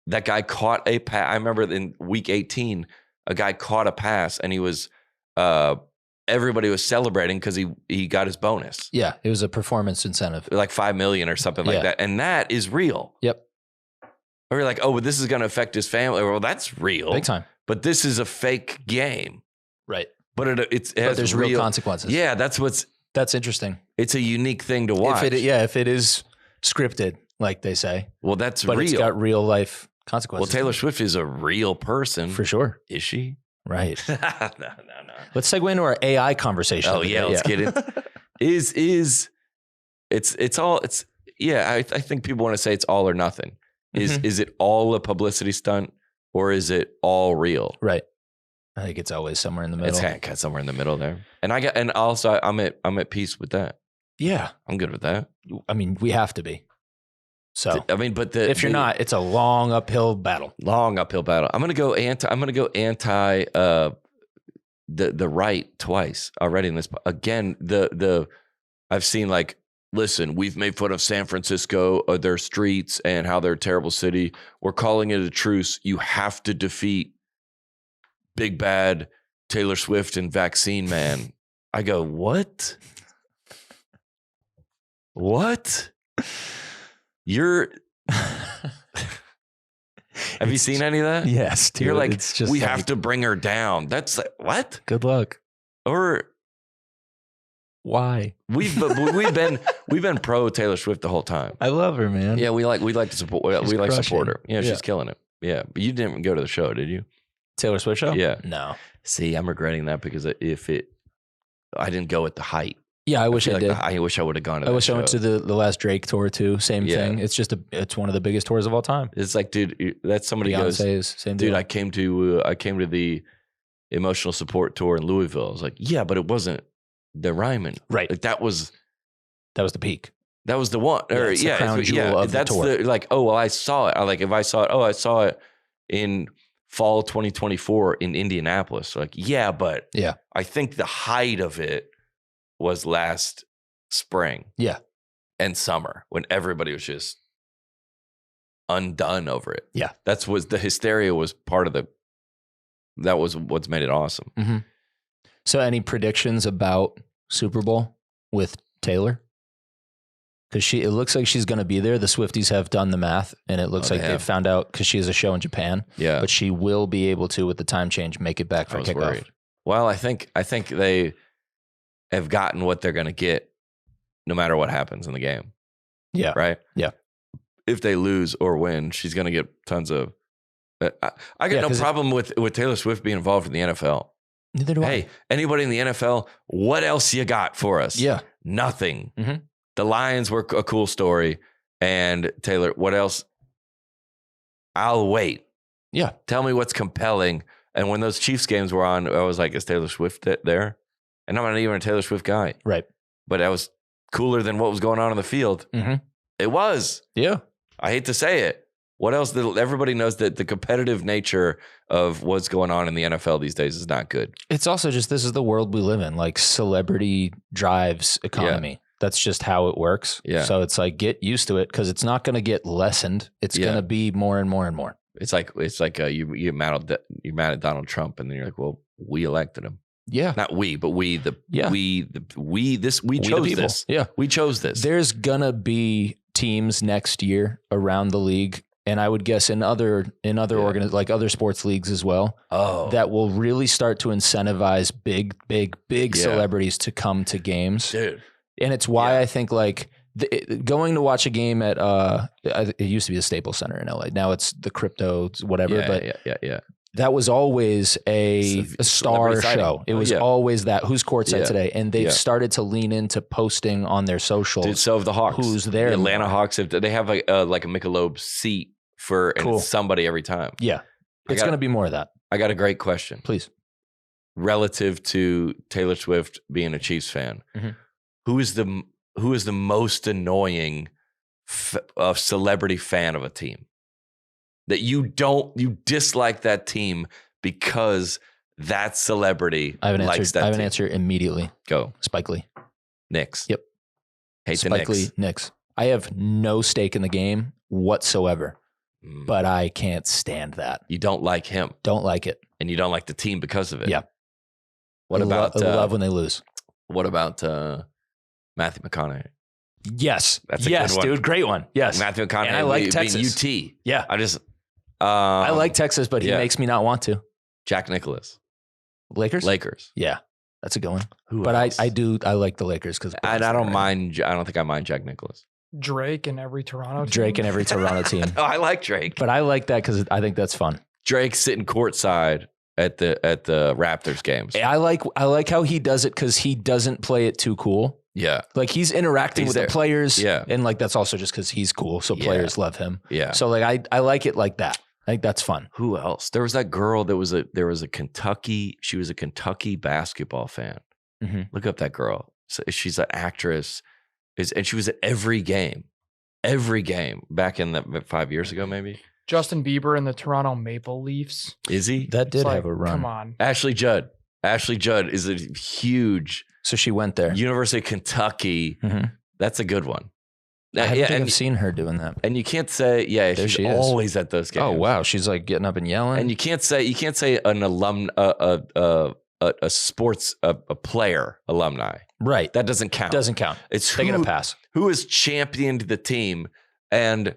that guy caught a pass. I remember in week 18, a guy caught a pass and he was, everybody was celebrating because he got his bonus.
Yeah. It was a performance incentive.
Like $5 million or something like that. And that is real.
Yep.
Or you're like, but this is going to affect his family. Well, that's real.
Big time.
But this is a fake game.
Right.
But it has
there's real consequences.
Yeah, that's
interesting.
It's a unique thing to watch.
If it is scripted, like they say.
Well, that's
but
real.
It's got real life consequences.
Well, Taylor Swift is a real person.
For sure.
Is she?
Right.
No.
Let's segue into our AI conversation.
Oh yeah, let's get it. I think people want to say it's all or nothing. Is it all a publicity stunt or is it all real?
Right. I think it's always somewhere in the middle.
It's kind of somewhere in the middle there. And also I'm at peace with that.
Yeah.
I'm good with that.
I mean, we have to be. So
I mean, but
if you're not, it's a long uphill battle.
Long uphill battle. I'm gonna go anti the right twice already in this. Again, I've seen like, listen, we've made fun of San Francisco, their streets and how they're a terrible city. We're calling it a truce. You have to defeat big bad Taylor Swift and Vaccine Man. I go, what? What? Have you seen any of that?
Yes, dude.
You're like,
it's just
we have to bring her down. That's like, what?
Good luck.
Or
why?
we've been pro Taylor Swift the whole time.
I love her, man.
Yeah, we like to support.
She's
we like
crushing.
support her. Yeah, she's killing it. Yeah, but you didn't go to the show, did you?
Taylor Swift show?
Yeah.
No.
See, I'm regretting that because I didn't go at the height.
Yeah, I wish I did.
I wish I would have gone to
I
that
wish
show.
I went to the last Drake tour too. Same thing. It's just it's one of the biggest tours of all time.
It's like, dude, that's somebody goes,
Beyonce's same
dude,
deal.
I came to the emotional support tour in Louisville. I was like, yeah, but it wasn't the Ryman.
Right.
Like that was
the peak.
That was the one.
It's the crown jewel of
that's
the tour.
I saw it. If I saw it in fall 2024 in Indianapolis. So like, yeah, but I think the height of it was last spring.
Yeah.
And summer when everybody was just undone over it.
Yeah.
The hysteria was part of that was what's made it awesome.
Mm-hmm. So any predictions about Super Bowl with Taylor? Because it looks like she's going to be there. The Swifties have done the math, and it looks like they've found out because she has a show in Japan.
Yeah,
but she will be able to, with the time change, make it back for kickoff.
Worried. Well, I think they have gotten what they're going to get, no matter what happens in the game.
Yeah.
Right.
Yeah.
If they lose or win, she's going to get tons of. I got no problem with Taylor Swift being involved in the NFL.
Neither do I.
Hey, anybody in the NFL? What else you got for us?
Yeah.
Nothing.
Mm-hmm.
The Lions were a cool story. And Taylor, what else? I'll wait.
Yeah.
Tell me what's compelling. And when those Chiefs games were on, I was like, is Taylor Swift there? And I'm not even a Taylor Swift guy.
Right.
But that was cooler than what was going on in the field.
Mm-hmm.
It was.
Yeah.
I hate to say it. What else? Everybody knows that the competitive nature of what's going on in the NFL these days is not good.
It's also just, this is the world we live in. Like, celebrity drives economy. Yeah. That's just how it works.
Yeah.
So it's like, get used to it because it's not going to get lessened. It's going to be more and more and more.
It's like you're mad at Donald Trump, and then you're like, well, we elected him.
Yeah.
Not we, but we chose
the
this.
Yeah.
We chose this.
There's gonna be teams next year around the league, and I would guess in other like other sports leagues as well, that will really start to incentivize big celebrities to come to games.
Dude.
And it's why I think like going to watch a game at it used to be the Staples Center in LA. Now it's the Crypto whatever.
Yeah.
That was always a star show. It was always that. Who's courtside today? And they've started to lean into posting on their socials.
Dude, so have the Hawks.
Who's there?
The Atlanta Hawks. They have like a Michelob seat for and it's somebody every time.
Yeah. It's going to be more of that.
I got a great question.
Please.
Relative to Taylor Swift being a Chiefs fan, who is the most annoying celebrity fan of a team? That you dislike that team because that celebrity likes that team.
I have an answer immediately.
Go.
Spike Lee.
Knicks.
Yep.
Hate the
Spike
Knicks.
Lee, Knicks. I have no stake in the game whatsoever, but I can't stand that.
You don't like him.
Don't like it.
And you don't like the team because of it.
Yeah.
What about...
I love when they lose.
What about Matthew McConaughey?
Yes.
That's a good one.
Dude. Great one. Yes.
Matthew McConaughey.
And I like Texas.
UT.
Yeah.
I
like Texas, but he makes me not want to.
Jack Nicklaus.
Lakers. Yeah. That's a good one.
Who
but
else?
I like the Lakers because
I don't think I mind Jack Nicklaus.
Drake and every Toronto team.
Drake and every Toronto team.
Oh, I like Drake.
But I like that because I think that's fun.
Drake sitting courtside at the Raptors games.
I like how he does it because he doesn't play it too cool.
Yeah.
Like he's interacting with the players.
Yeah.
And like that's also just because he's cool. So players love him.
Yeah.
So like I like it like that. I think that's fun.
Who else? There was that girl there was a Kentucky, she was a Kentucky basketball fan.
Mm-hmm.
Look up that girl. So she's an actress. And she was at every game back in 5 years ago, maybe.
Justin Bieber and the Toronto Maple Leafs.
Is he?
That did have a run.
Come on.
Ashley Judd is a huge.
So she went there.
University of Kentucky.
Mm-hmm.
That's a good one.
I think I've seen her doing that.
And you can't say, she's always at those games.
Oh wow, she's like getting up and yelling.
And you can't say an alum, a sports player alumni.
Right.
That doesn't count.
Doesn't count.
It's
they get a pass.
Who has championed the team? And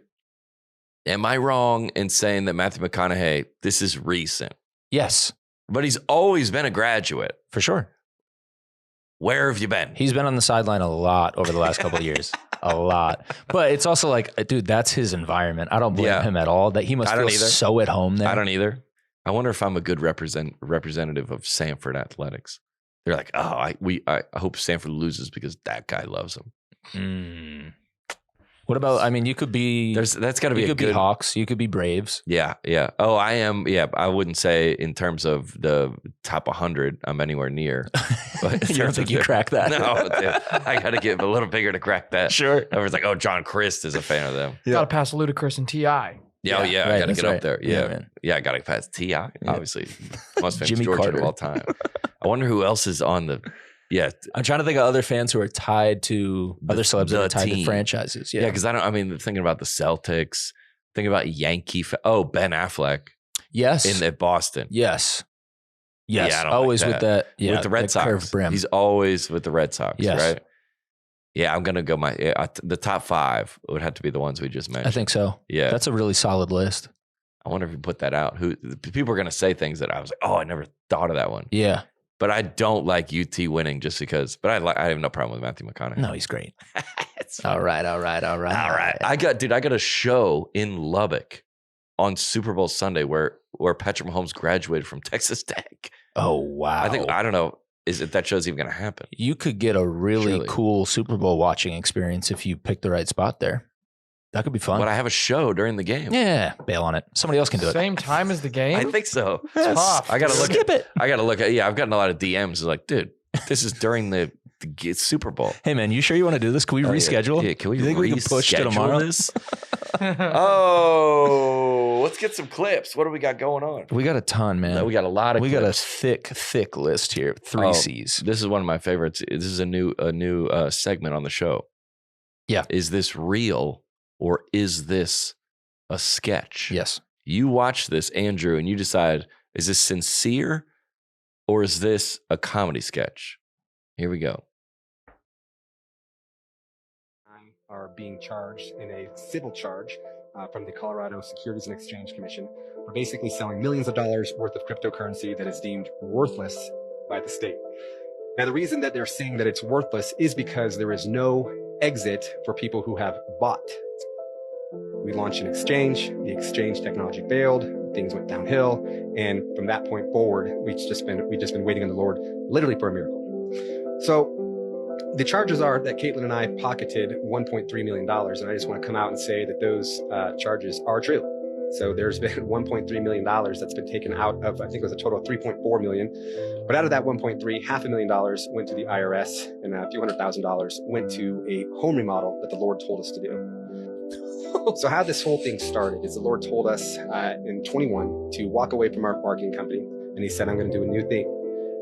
am I wrong in saying that Matthew McConaughey, this is recent?
Yes.
But he's always been a graduate.
For sure.
Where have you been?
He's been on the sideline a lot over the last couple of years. A lot. But it's also like, dude, that's his environment. I don't blame him at all. That he must feel so at home there.
I don't either. I wonder if I'm a good representative of Sanford athletics. They're like, I hope Sanford loses because that guy loves him.
What about? I mean, you could be.
That's got to be.
You could be Hawks. You could be Braves.
Yeah. Oh, I am. Yeah, I wouldn't say in terms of the top 100, I'm anywhere near. But
you don't think you crack that?
No, dude, I got to get a little bigger to crack that.
Sure.
Everyone's like, oh, John Crist is a fan of them.
Got to pass Ludacris and T.I.
Yeah,
right,
I got to get up there. Yeah, I got to pass T.I.
Yeah.
Obviously, most famous
Jimmy
Georgia
Carter
of all time. I wonder who else is on the. Yeah,
I'm trying to think of other fans who are tied to other celebs that are tied to franchises. Yeah,
because thinking about the Celtics, thinking about Yankee. Ben Affleck.
Yes,
at Boston.
Yes.
Yeah,
always
like
with that. Yeah,
with the Red Sox.
Curved brim.
He's always with the Red Sox.
Yes.
Right. Yeah, I'm gonna go. The top 5 would have to be the ones we just mentioned.
I think so.
Yeah,
that's a really solid list.
I wonder if you put that out. Who people are gonna say things that I was like, oh, I never thought of that one.
Yeah.
But I don't like UT winning just because. But I have no problem with Matthew McConaughey.
No, he's great. All right.
I got a show in Lubbock on Super Bowl Sunday where Patrick Mahomes graduated from Texas Tech.
Oh wow!
I don't know. Is it that show's even going to happen?
You could get a really cool Super Bowl watching experience if you pick the right spot there. That could be fun.
But I have a show during the game.
Yeah, bail on it. Somebody else can do it.
Same time as the game?
I think so.
Tough.
I got to
Skip it.
I got to look at. Yeah, I've gotten a lot of DMs. Like, dude, this is during the Super Bowl.
Hey man, you sure you want to do this? Can we reschedule?
Yeah, can we?
You think we can push to tomorrow?
This? Oh, let's get some clips. What do we got going on?
We got a ton, man.
We got a lot of.
We
clips.
got a thick list here. 3 C's.
This is one of my favorites. This is a new segment on the show.
Yeah.
Is this real or is this a sketch?
Yes.
You watch this, Andrew, and you decide: is this sincere or is this a comedy sketch? Here we go.
Are being charged in a civil charge from the Colorado Securities and Exchange Commission for basically selling millions of dollars worth of cryptocurrency that is deemed worthless by the state. Now, the reason that they're saying that it's worthless is because there is no exit for people who have bought. We launched an exchange, the exchange technology failed, things went downhill, and from that point forward, we've just been waiting on the Lord literally for a miracle. So the charges are that Caitlin and I pocketed $1.3 million, and I just want to come out and say that those charges are true. So there's been $1.3 million that's been taken out of, I think it was a total of $3.4 million. But out of that 1.3, $500,000 went to the IRS, and a few $100,000 went to a home remodel that the Lord told us to do. So how this whole thing started is the Lord told us in 21 to walk away from our marketing company, and he said, I'm going to do a new thing.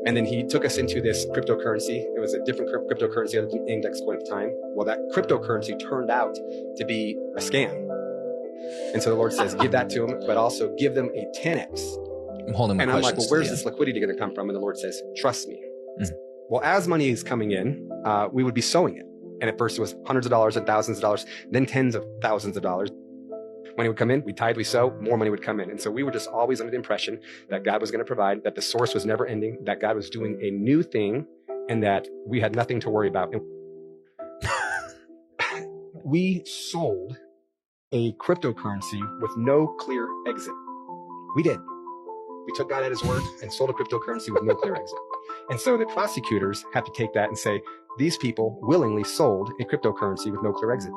And then he took us into this cryptocurrency. It was a different cryptocurrency other than index coin at the time. Well, that cryptocurrency turned out to be a scam. And so the Lord says, give that to them, but also give them a 10x.
I'm holding my
And I'm like, well, where's
this?
this liquidity going to come from? And the Lord says, trust me. Well, as money is coming in, we would be sowing it. And at first it was hundreds of dollars and thousands of dollars, then tens of thousands of dollars. Money would come in, we tithe, we sow, more money would come in. And so we were just always under the impression that God was going to provide, that the source was never ending, that God was doing a new thing, and that we had nothing to worry about. We sold a cryptocurrency with no clear exit. We did. We took God at his word and sold a cryptocurrency with no clear exit. And so the prosecutors have to take that and say, these people willingly sold a cryptocurrency with no clear exit.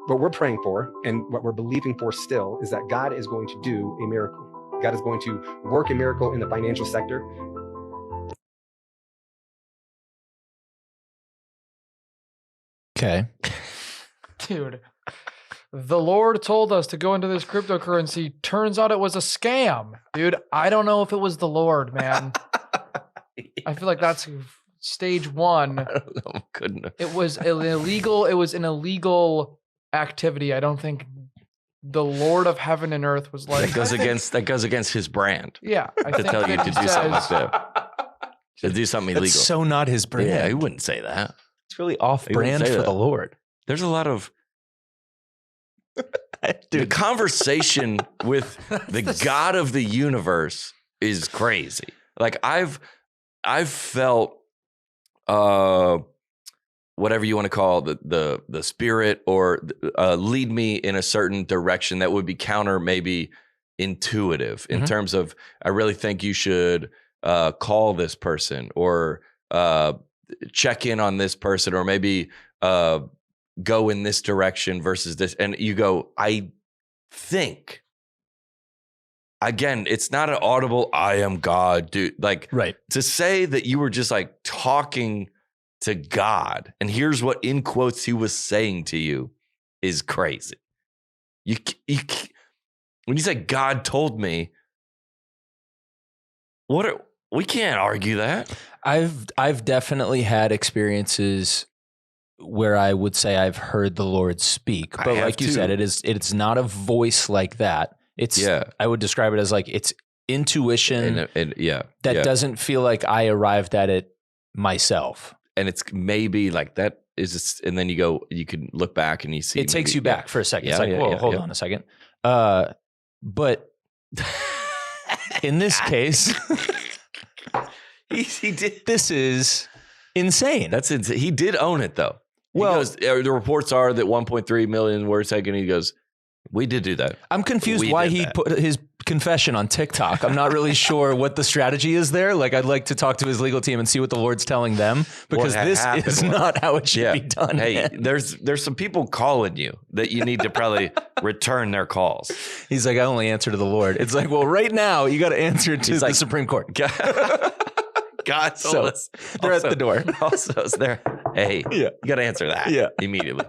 What we're praying for and what we're believing for still is that God is going to do a miracle. God is going to work a miracle in the financial sector.
Okay.
Dude, the Lord told us to go into this cryptocurrency. Turns out it was a scam. Dude, I don't know if it was the Lord, man. I feel like that's stage one.
I don't know. Couldn't have.
It was an illegal activity. I don't think the Lord of heaven and earth was like
That goes against his brand.
Yeah, I
To
think
tell you
that
to
he
do something like
says-
that. To do something illegal.
That's so not his brand.
Yeah, he wouldn't say that.
It's really off
He wouldn't
brand
say
for
that.
the Lord.
There's a lot of the
Dude,
conversation with the God of the universe is crazy. Like I've felt whatever you want to call the spirit or lead me in a certain direction that would be counter maybe intuitive in terms of I really think you should call this person or check in on this person or maybe go in this direction versus this. And you go, I think, again, it's not an audible, I am God, dude. Like
right.
to say that you were just like talking to God and here's what in quotes he was saying to you is crazy. You when you say God told me, we can't argue that.
I've definitely had experiences where I would say I've heard the Lord speak, but like you said, it's not a voice like that. It's I would describe it as like it's intuition that doesn't feel like I arrived at it myself.
And it's maybe like that is just, and then you can look back and you see
it takes you back for a second. It's like, whoa, hold on a second. But in this case,
he did.
This is insane.
That's insane. He did own it though.
Well,
he goes, the reports are that 1.3 million were taken. He goes, we did do that.
I'm confused why he put his confession on TikTok. I'm not really sure what the strategy is there. Like, I'd like to talk to his legal team and see what the Lord's telling them because this is not how it should be done.
Hey, there's some people calling you that you need to probably return their calls.
He's like, I only answer to the Lord. It's like, well, right now you got to answer to the Supreme Court.
God told us.
They're at the door.
Also, it's there. Hey, you got to answer that immediately.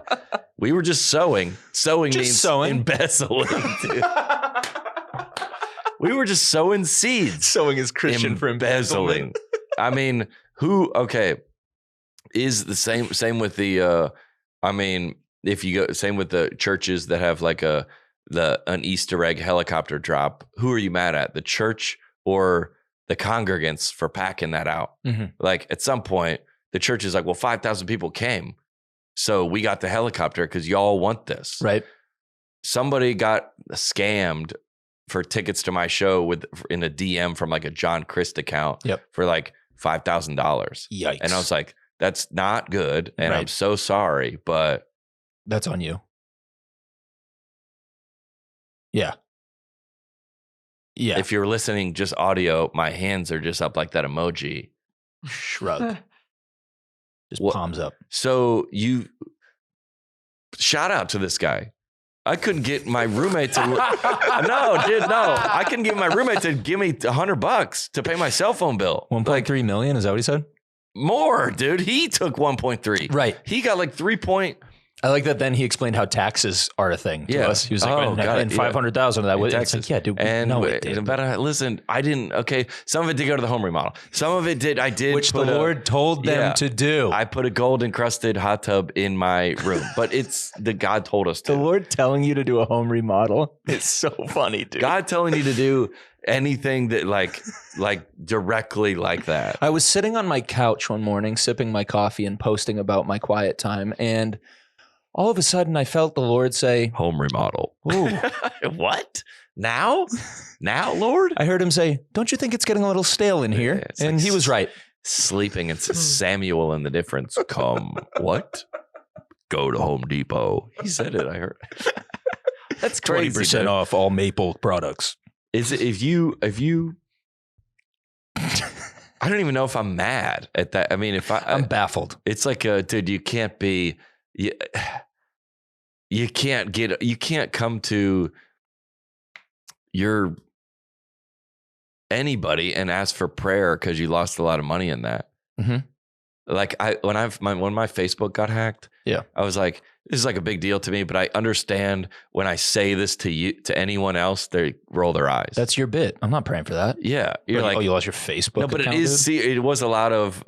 We were just sowing. Sowing
just
means
sowing.
embezzling, dude. We were just sowing seeds.
Sowing is Christian for embezzling.
I mean, is the same with the, if you go, same with the churches that have like an Easter egg helicopter drop, who are you mad at? The church or the congregants for packing that out. Like at some point, the church is like, well, 5,000 people came. So we got the helicopter because y'all want this.
Right.
Somebody got scammed for tickets to my show in a DM from like a John Crist account for like $5,000.
Yikes.
And I was like, that's not good. And I'm so sorry, but
that's on you. Yeah. Yeah.
If you're listening just audio, my hands are just up like that emoji.
Shrug. Just palms up.
So shout out to this guy. I couldn't get my roommate to I couldn't get my roommate to give me $100 to pay my cell phone bill.
1.3 million. Is that what he said?
More, dude. He took 1.3.
Right.
He got like 3.
I like that. Then he explained how taxes are a thing to us. He was like, and 500,000 of that. It's like, yeah, dude.
And
no, it did.
Listen, I didn't. Okay, some of it did go to the home remodel. Some of it did. I did,
which the Lord told them to do.
I put a gold encrusted hot tub in my room, but it's God told us to.
The Lord telling you to do a home remodel. It's so funny, dude.
God telling you to do anything that like directly like that.
I was sitting on my couch one morning, sipping my coffee and posting about my quiet time, and all of a sudden, I felt the Lord say,
home remodel.
Ooh.
What? Now, Lord?
I heard him say, don't you think it's getting a little stale in here?
Yeah,
and
like
he was right.
Sleeping. It's Samuel and the difference. Come. What? Go to Home Depot. He said it. I heard. That's crazy.
20% off all Maple products.
Is it if you I don't even know if I'm mad at that. I mean,
I'm baffled.
It's like, dude, you can't be. You can't come to anybody and ask for prayer because you lost a lot of money in that. Like when my Facebook got hacked, I was like, this is like a big deal to me, but I understand when I say this to anyone else, they roll their eyes.
That's your bit. I'm not praying for that.
Yeah. You're like,
oh, you lost your Facebook.
No, but
account,
it was a lot of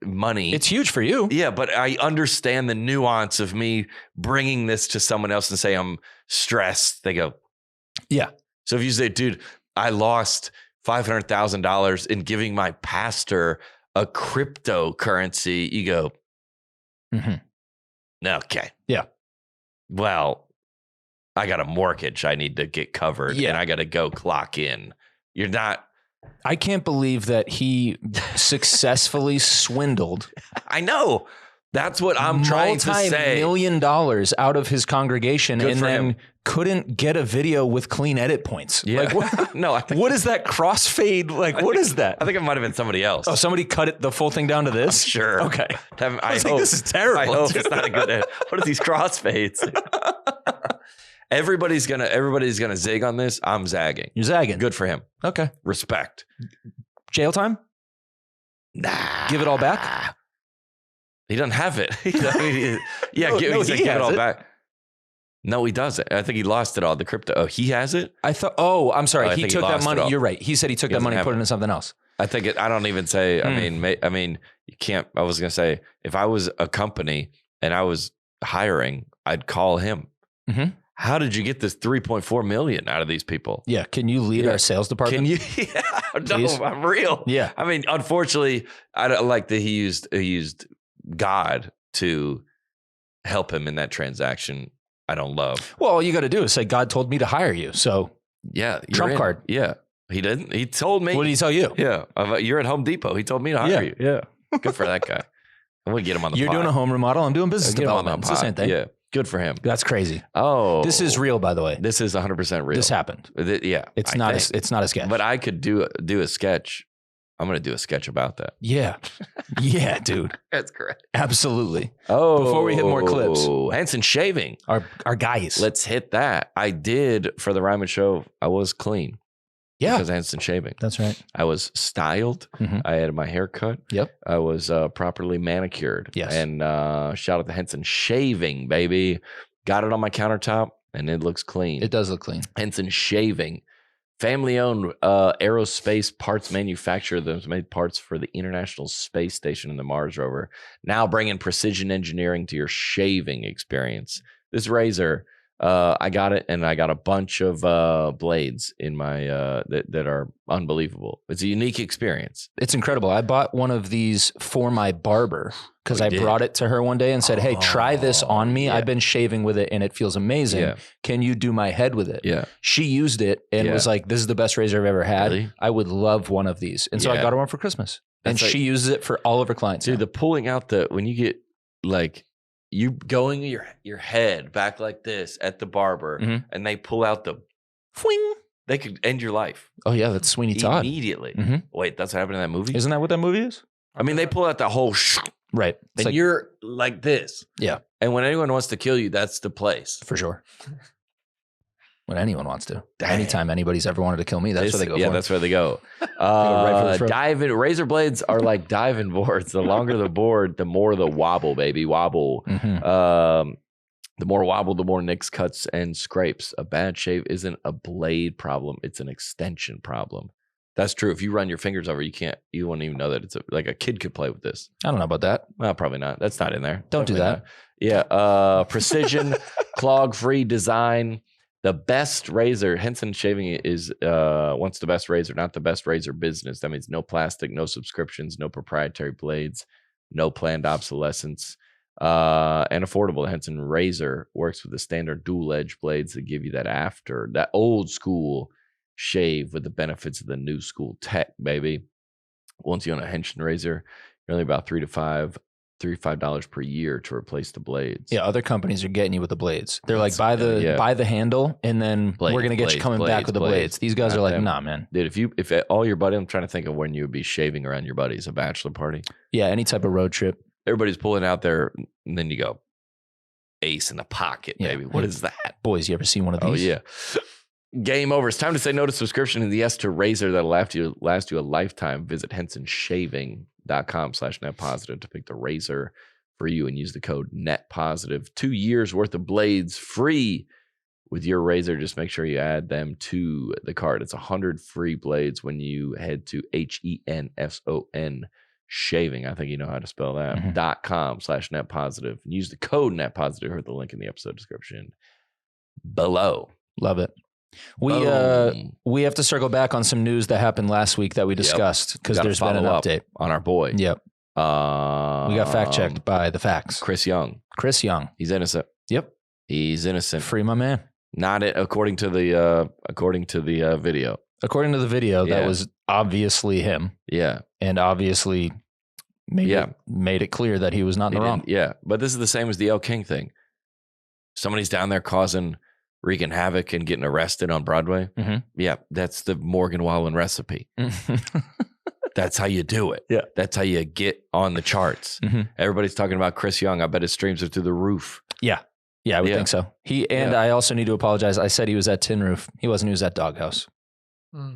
money.
It's huge for you.
Yeah, but I understand the nuance of me bringing this to someone else and say I'm stressed. They go,
yeah.
So if you say, dude, I lost $500,000 in giving my pastor a cryptocurrency, you go, okay.
Yeah.
Well, I got a mortgage I need to get covered and I got to go clock in. You're not.
I can't believe that he successfully swindled.
I know. That's what I'm trying to say.
$multi-million out of his congregation.
Good
and
for
then
him.
Couldn't get a video with clean edit points.
Yeah.
Like, what,
no, I think,
what is that crossfade? Like, what is that?
I think it might have been somebody else.
Oh, somebody cut the full thing down to this?
Sure.
Okay.
I
was
hope
like, this is terrible.
I hope it's not a good edit. What are these crossfades? Everybody's gonna zig on this. I'm zagging.
You're zagging.
Good for him.
Okay.
Respect.
Jail time?
Nah.
Give it all back?
He doesn't have it. Give it all back. No, he doesn't. I think he lost it all. The crypto. Oh, he has it?
I thought. Oh, I'm sorry. He took that money.
It
You're right. He said he took that money and put it into something else.
I think it. I don't even say. I mean, you can't. I was gonna say if I was a company and I was hiring, I'd call him. How did you get this 3.4 million out of these people?
Yeah. Can you lead our sales department?
Can you? Yeah. No, I'm real.
Yeah.
I mean, unfortunately, I don't like that he used God to help him in that transaction. I don't love.
Well, all you got to do is say, God told me to hire you. So
yeah,
Trump card.
Yeah. He didn't. He told me.
What did he tell you?
Yeah. You're at Home Depot. He told me to hire you.
Yeah.
Good for that guy. I'm going to get him on the
You're
pod.
doing a home remodel. I'm doing business development. It's the same thing.
Yeah. Good for him.
That's crazy.
Oh.
This is real, by the way.
This is 100% real.
This happened.
Yeah.
It's not a sketch.
But I could do a sketch. I'm going to do a sketch about that.
Yeah. Yeah, dude.
That's correct.
Absolutely.
Oh.
Before we hit more clips.
Hanson shaving.
Our guys.
Let's hit that. I did for the Ryman show. I was clean.
Yeah.
Because Hanson shaving.
That's right.
I was styled. I had my hair cut.
Yep.
I was properly manicured.
Yes.
And shout out to Henson shaving, baby. Got it on my countertop and it looks clean.
It does look clean.
Henson shaving. Family-owned aerospace parts manufacturer that's made parts for the International Space Station and the Mars rover. Now bringing precision engineering to your shaving experience. This razor, I got it, and I got a bunch of blades in my that are unbelievable. It's a unique experience.
It's incredible. I bought one of these for my barber because I brought it to her one day and said, hey, try this on me. I've been shaving with it and it feels amazing. Yeah. Can you do my head with it?
Yeah.
She used it and was like, this is the best razor I've ever had.
Really?
I would love one of these. And so I got her one for Christmas. And she uses it for all of her clients.
Dude, the pulling out when you get like, you going your head back like this at the barber and they pull out the fling, they could end your life.
Oh yeah, that's Sweeney Todd.
Immediately. Wait, that's what happened in that movie?
Isn't that what that movie is?
I mean, they pull out the whole
right.
And like, you're like this.
Yeah.
And when anyone wants to kill you, that's the place.
For sure. When anyone wants to. Anytime anybody's ever wanted to kill me, that's where they go for.
Yeah, that's where they go. Razor blades are like diving boards. The longer the board, the more the wobble, baby. Wobble. The more wobble, the more nicks, cuts, and scrapes. A bad shave isn't a blade problem. It's an extension problem. That's true. If you run your fingers over, you won't even know that it's like a kid could play with this.
I don't know about that.
Well, probably not. That's not in there.
Don't do that.
Not. Yeah. Precision, clog-free design. The best razor, Henson Shaving is wants the best razor, not the best razor business. That means no plastic, no subscriptions, no proprietary blades, no planned obsolescence, and affordable. The Henson razor works with the standard dual edge blades that give you that old school shave with the benefits of the new school tech, baby. Once you own a Henson razor, you're only about $35 per year to replace the blades.
Yeah, other companies are getting you with the blades. They're like, buy the handle, and then we're gonna get you coming back with the blades. These guys are like, nah, man.
Dude, if all your buddy, I'm trying to think of when you would be shaving around your buddies, a bachelor party.
Yeah, any type of road trip.
Everybody's pulling out there, and then you go, ace in the pocket, baby. What is that?
Boys, you ever seen one of these?
Oh, yeah. Game over. It's time to say no to subscription and yes to razor that'll last you a lifetime. Visit hensonshaving.com/net positive to pick the razor for you and use the code net positive. 2 years worth of blades free with your razor. Just make sure you add them to the cart. It's 100 free blades when you head to HENSON shaving. I think you know how to spell that. .com/net positive. Use the code net positive. Heard the link in the episode description below.
Love it. We have to circle back on some news that happened last week that we discussed because there's been an update
on our boy.
Yep. We got fact checked by the facts.
Chris Young.
He's
innocent.
Yep.
He's innocent.
Free my man.
Not it according to the video.
According to the video, that was obviously him.
Yeah.
And obviously made it clear that he was not in the wrong.
Yeah. But this is the same as the El King thing. Somebody's down there wreaking havoc and getting arrested on Broadway. Yeah, that's the Morgan Wallen recipe. That's how you do it.
Yeah.
That's how you get on the charts. Everybody's talking about Chris Young. I bet his streams are through the roof.
Yeah. Yeah, I would think so. I also need to apologize. I said he was at Tin Roof. He wasn't. He was at Doghouse.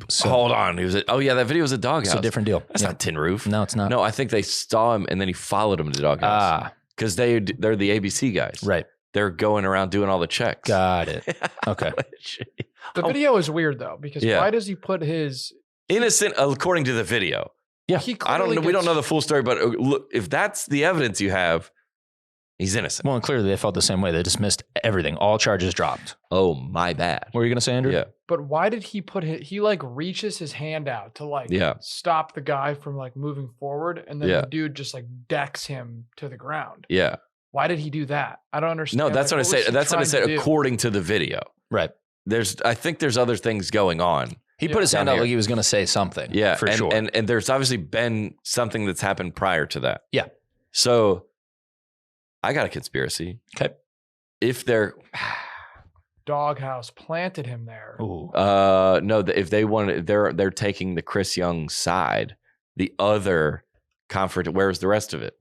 So, hold on. He was that video was at Doghouse.
It's a different deal.
That's not Tin Roof.
No, it's not.
No, I think they saw him and then he followed him to Doghouse. Because they're the ABC guys.
Right.
They're going around doing all the checks.
Got it. Okay.
The video is weird though, because why does he put his
innocent according to the video?
Yeah.
I don't know. We don't know the full story, but look, if that's the evidence you have, he's innocent.
Well, and clearly they felt the same way. They dismissed everything. All charges dropped.
Oh, my bad.
What were you going to say, Andrew?
Yeah.
But why did he he reaches his hand out to stop the guy from moving forward, and then the dude just decks him to the ground.
Yeah.
Why did he do that? I don't understand.
No, that's what I said. That's what I said. According to the video,
right?
I think there's other things going on.
He put his hand out like he was going to say something.
Yeah,
for sure.
And there's obviously been something that's happened prior to that.
Yeah.
So I got a conspiracy.
Okay.
If they're
Doghouse planted him there.
Ooh.
No. If they wanted, they're taking the Chris Young side. The other where's the rest of it?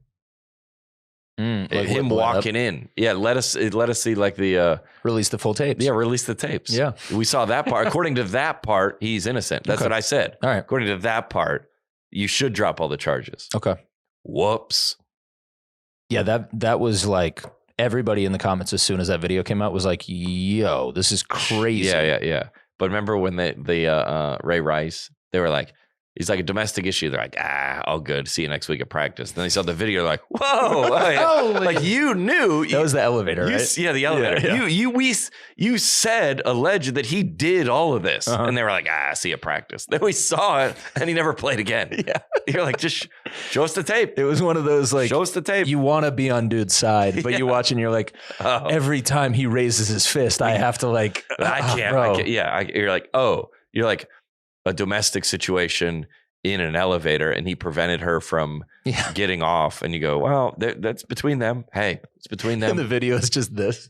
Him walking in. Yeah, let us see the
release the full tapes.
Yeah, release the tapes.
Yeah.
We saw that part. According to that part, he's innocent. That's what I said.
All right.
According to that part, you should drop all the charges.
Okay.
Whoops.
Yeah, that was everybody in the comments as soon as that video came out was like, yo, this is crazy.
Yeah. But remember when the Ray Rice, they were like, He's like, a domestic issue. They're like, all good. See you next week at practice. Then they saw the video. They're like, whoa. Like you knew.
That was the elevator, right?
Yeah, the elevator.
Yeah.
You said, alleged that he did all of this. And they were like, see you at practice. Then we saw it and he never played again. Yeah. You're like, just show us the tape.
It was one of those like,
show us the tape.
You want to be on dude's side, but you watch and you're like, every time he raises his fist, I have to like,
I can't. You're like, a domestic situation in an elevator and he prevented her from getting off. And you go, well, that's between them. Hey, it's between them.
And the video is just this.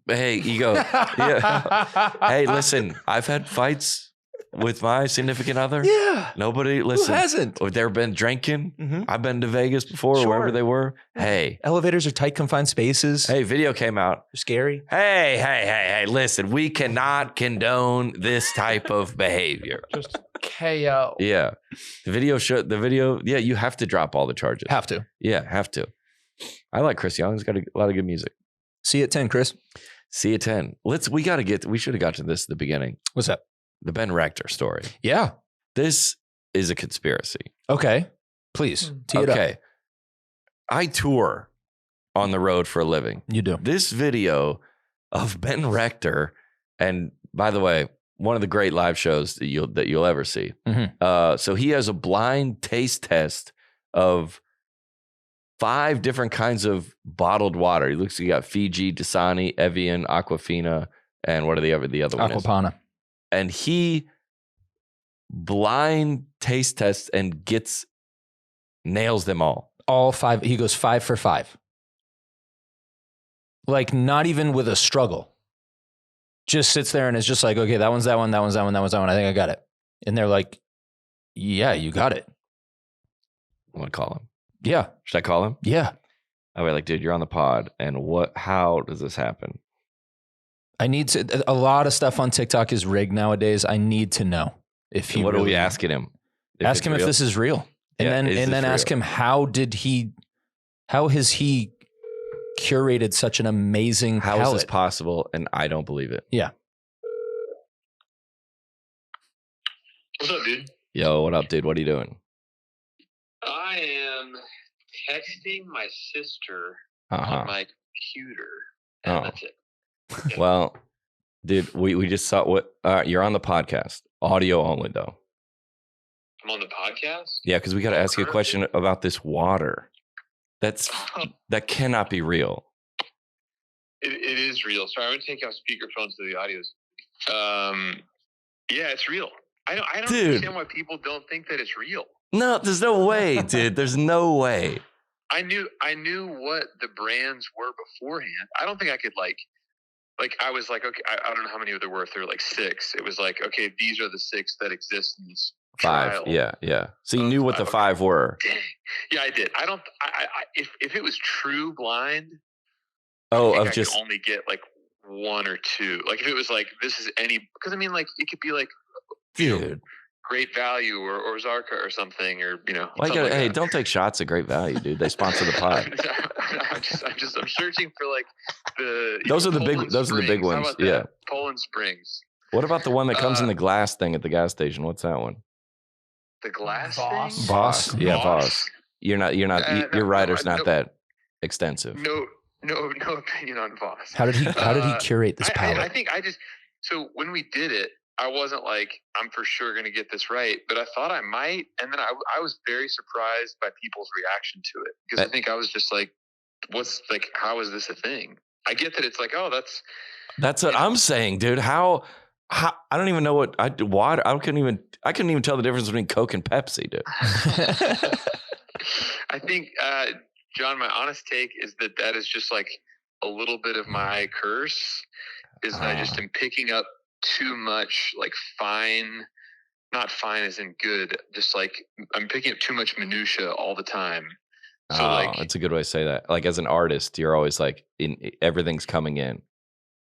Hey, you go, hey, listen, I've had fights with my significant other.
Yeah.
Nobody, listen.
Who hasn't?
Or they've been drinking. I've been to Vegas before or wherever they were. Hey.
Elevators are tight, confined spaces.
Hey, video came out.
They're scary.
Hey, listen, we cannot condone this type of behavior.
Just KO.
Yeah. The video, you have to drop all the charges.
Have to.
Yeah, have to. I like Chris Young. He's got a lot of good music.
See you at 10, Chris.
See you at 10. We should have got to this at the beginning.
What's up?
The Ben Rector story.
Yeah.
This is a conspiracy.
Okay. Please. Tee it up.
I tour on the road for a living.
You do.
This video of Ben Rector, and by the way, one of the great live shows that you'll ever see. So he has a blind taste test of 5 different kinds of bottled water. He looks, you got Fiji, Dasani, Evian, Aquafina, and what are the other one?
Aquapana.
And he blind taste tests and nails them all.
All 5. He goes 5 for 5. Like not even with a struggle. Just sits there and is just like, okay, that one's that one, that one's that one, that one's that one. I think I got it. And they're like, yeah, you got it.
I'm going to call him.
Yeah.
Should I call him?
Yeah.
I was like, dude, you're on the pod. And how does this happen?
I need to, a lot of stuff on TikTok is rigged nowadays. I need to know if he
What are we asking him?
Ask him if this is real. And then ask him, how has he curated such an amazing
How
palette?
is this possible? And I don't believe it.
Yeah.
What's up, dude?
Yo, what up, dude? What are you doing?
I am texting my sister
Uh-huh.
on my computer, and that's it.
Well, dude, we just saw you're on the podcast. Audio only, though.
I'm on the podcast?
Yeah, because we got to ask you a question about this water. That cannot be real.
It is real. Sorry, I'm going to take out speakerphone so the audio's. Yeah, it's real. I don't understand why people don't think that it's real.
No, there's no way, dude. There's no way.
I knew what the brands were beforehand. I don't think I could like I was like, okay, I don't know how many there were. If there were like 6, it was like, okay, these are the 6 that exist in this
5.
trial.
Yeah. So you knew what the 5 were.
Dang. Yeah, I did. If it was true blind,
I
could only get like 1 or 2. Like if it was like, this is because I mean, like it could be like,
dude,
Great Value or Zarka or something, or
hey, don't take shots at Great Value, dude. They sponsor the pod.
I'm searching for like
those are the big ones. Yeah,
Poland Springs.
What about the one that comes in the glass thing at the gas station? What's that one?
The glass
Voss.
thing?
Voss. Yeah, Voss. Your rider's not that extensive.
No opinion on Voss.
How did he curate this palette?
I think so when we did it, I wasn't like, I'm for sure going to get this right, but I thought I might. And then I was very surprised by people's reaction to it. Because I think I was just like, how is this a thing? I get that it's like, oh,
that's what I'm saying, dude. How I don't even know water. I couldn't even tell the difference between Coke and Pepsi, dude.
I think, John, my honest take is that is just like a little bit of my curse is that I just am picking up too much like fine, not fine as in good, just like I'm picking up too much minutia all the time. So
that's a good way to say that. Like as an artist, you're always like everything's coming in.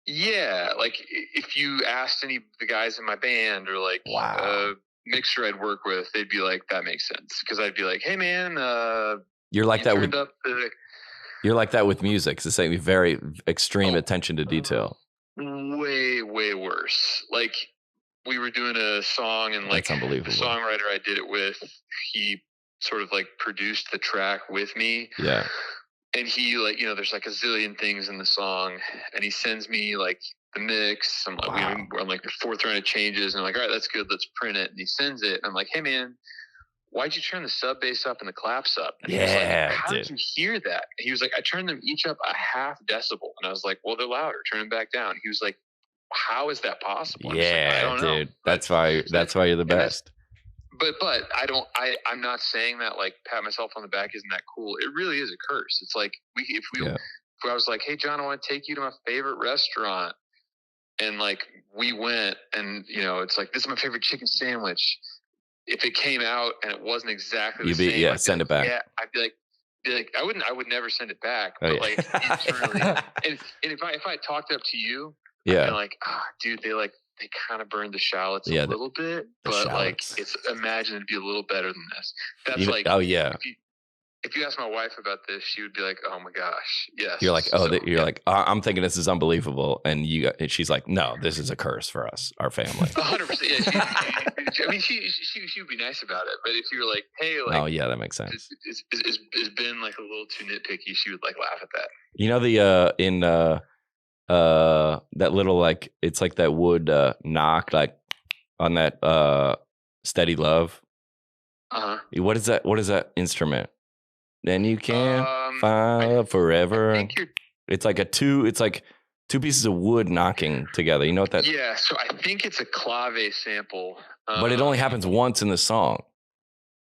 Yeah, like if you asked any of the guys in my band or like a mixer I'd work with, they'd be like, that makes sense. Because I'd be like, hey man,
you're like that you're like that with music. It's the same, very extreme attention to detail.
Way worse. Like we were doing a song, and like
That's unbelievable.
the songwriter I did it with, he sort of like produced the track with me.
Yeah.
And he like, you know, there's like a zillion things in the song, and he sends me like the mix. I'm like, we're on like the fourth round of changes, and I'm like, all right, that's good. Let's print it. And he sends it. And I'm like, hey man, why'd you turn the sub bass up and the claps up? And he was like, how did you hear that? And he was like, I turned them each up a half decibel. And I was like, well, they're louder. Turn them back down. He was like, how is that possible? I'm
Yeah,
like, I don't
dude.
know.
That's why you're the best.
But I'm not saying that like pat myself on the back isn't that cool. It really is a curse. It's like if I was like, hey John, I want to take you to my favorite restaurant, and like we went, and you know, it's like, this is my favorite chicken sandwich. If it came out and it wasn't exactly the same, like,
send it back.
Yeah, I'd be like, I would never send it back.
Oh,
but like internally, and if I talked up to you,
Yeah.
I'd be like, dude, they kind of burned the shallots a little bit, but like imagine it'd be a little better than this. That's like,
oh yeah.
If you ask my wife about this, she would be like, "Oh my gosh, yes."
You're like, like, I'm thinking this is unbelievable, and she's like, no, this is a curse for us, our family.
100%. Yeah, I mean, she would be nice about it, but if you were like, "Hey, like,"
oh yeah, that makes sense.
Is Ben like a little too nitpicky? She would like laugh at that.
You know the in that little like it's like that wood knock like on that steady love. What is that? What is that instrument? Then you can find forever. It's like two pieces of wood knocking together. You know what that?
Yeah, so I think it's a clave sample.
But it only happens once in the song.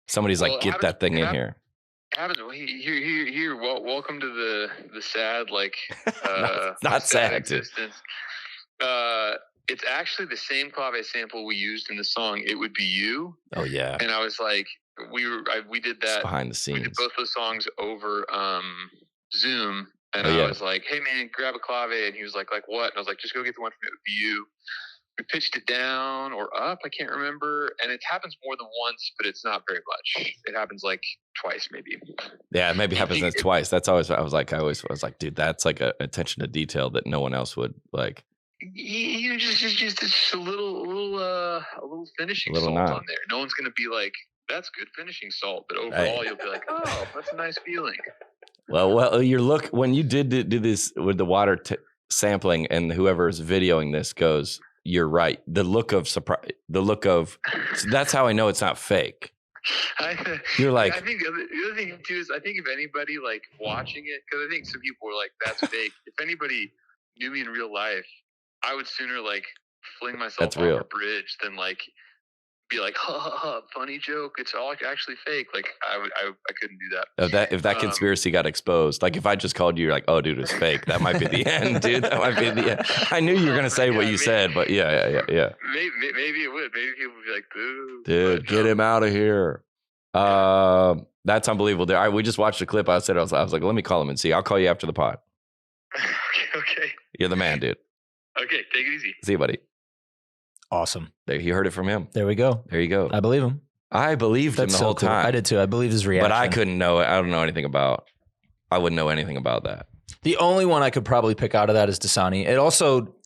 Somebody's like, get that thing in here.
Happens here. Welcome to the sad like
not sad
existence. It's actually the same clave sample we used in the song "It Would Be You."
Oh yeah.
And I was like, we did that
it's behind the scenes.
We did both those songs over Zoom, and I was like, hey man, grab a clave, and he was like what? And I was like, just go get the one from "It Would Be You." We pitched it down or up, I can't remember, and it happens more than once, but it's not very much. It happens like twice, maybe.
Yeah, maybe happens twice. That's always I was like, dude, that's like a attention to detail that no one else would like.
You just a little finishing salt on there. No one's gonna be like, that's good finishing salt, but overall you'll be like, oh, that's a nice feeling. Well,
your look when you did do this with the water sampling, and whoever is videoing this goes, you're right. The look of surprise, so that's how I know it's not fake. You're like,
I think the other thing too is I think if anybody like watching it, because I think some people were like, that's fake. If anybody knew me in real life, I would sooner like fling myself off a bridge than like be like, ha ha ha, funny joke. It's all actually fake. Like I couldn't do that.
If that conspiracy got exposed, like if I just called you, you're like, oh dude, it's fake. That might be the end, dude. That might be the end. I knew you were gonna say what you said, but yeah.
Maybe it would. Maybe people would be like, boo.
Dude, get him out of here. That's unbelievable. All right, we just watched the clip. I was like, let me call him and see. I'll call you after the pod.
Okay.
You're the man, dude.
Okay, take it easy.
See you, buddy.
Awesome.
There, you heard it from him.
There we go.
There you go.
I believe him.
I believed him the whole time.
I did too. I believe his reaction.
But I couldn't know it. I don't know anything about. I wouldn't know anything about that.
The only one I could probably pick out of that is Dasani.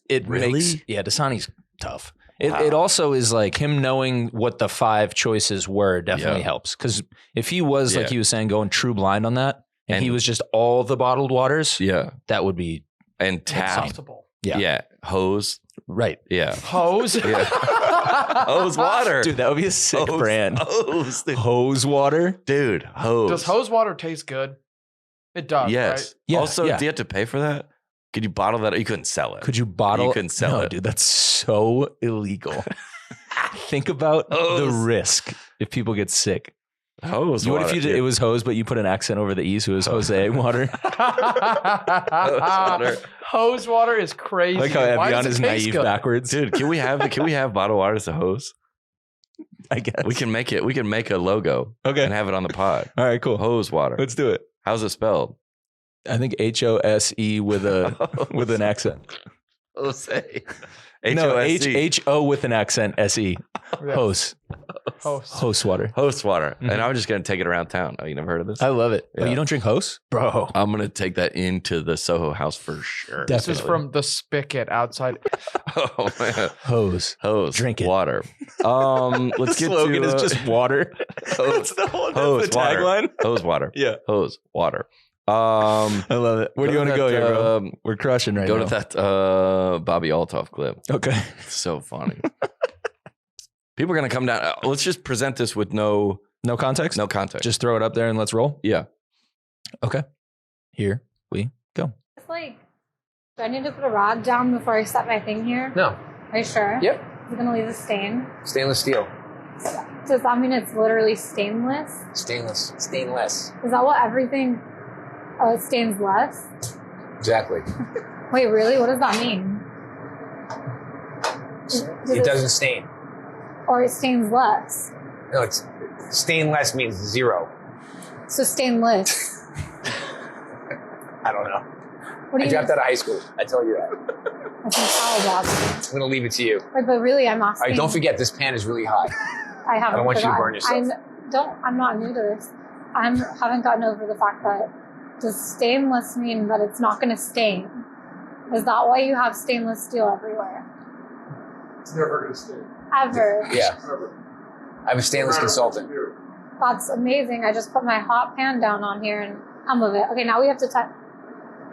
It
Really?
makes Dasani's tough. It also is like him knowing what the 5 choices were definitely helps. Because if he was like he was saying going true blind on that, and he was just all the bottled waters, that would be
tap. Yeah. Hose.
Right.
Yeah.
Hose.
Yeah. Hose water.
Dude, that would be a sick brand.
Hose
water.
Dude, hose.
Does hose water taste good? It does,
yes.
right?
Yeah,
also, do you have to pay for that? Could you bottle that? You couldn't sell it.
Could you bottle?
You couldn't sell it.
Dude, that's so illegal. Think about the risk if people get sick.
Hose
what
water.
If it was hose, but you put an accent over the E, so it was Jose water?
Hose water is crazy.
Like how Evian is naive backwards.
Dude, can we have bottled water as a hose?
I guess.
We can make a logo.
Okay.
And have it on the pod.
All right, cool.
Hose water.
Let's do it.
How's it spelled?
I think HOSE with an accent.
Jose.
No,
H-O-S-E.
H-O with an accent, S-E.
Yeah.
Hose.
Host
water.
Host water.
Mhm.
And I'm just going to take it around town. Oh, you never heard of this?
I love it. Oh,
Yeah.
you don't drink Hose? Bro.
I'm going to take that into the Soho house for sure.
This is
Definitely.
from the spigot outside.
Oh, man.
Hose.
Hose.
Drink it.
Water. Let's get
slogan
to,
is just water. That's the whole
Hose,
the
water.
tagline.
hose water.
Yeah.
Hose water.
I love it. Where do you want to go here, bro? We're crushing right
Go
now.
to that Bobby Altoff clip.
Okay.
It's so funny. People are going to come down. Let's just present this with no
No context?
context.
Just throw it up there and let's roll?
yeah.
Okay. Here we go.
It's like, do I need to put a rod down before I set my thing here?
No.
Are you sure?
Yep.
Is it going to leave a stain?
Stainless steel.
Does that mean it's literally stainless?
Stainless. Stainless.
Is that what everything... Oh, it stains less?
Exactly.
Wait, really? What does that mean?
It doesn't stain.
Or it stains less?
No, it's stainless means 0.
So stainless.
I don't know.
What do
I
you
dropped out of high school. I tell you that.
I can tell, Bobby.
I'm going to leave it to you.
Wait, but really, I'm
All
asking...
right, don't forget, this pan is really hot.
I haven't
I don't want you to
forgotten.
burn yourself.
I'm not new to this. I haven't gotten over the fact that does stainless mean that it's not going to stain? Is that why you have stainless steel everywhere?
It's never going to stay.
Ever.
Yeah. I'm a stainless consultant.
That's amazing. I just put my hot pan down on here and I'm of it. Okay, now we have to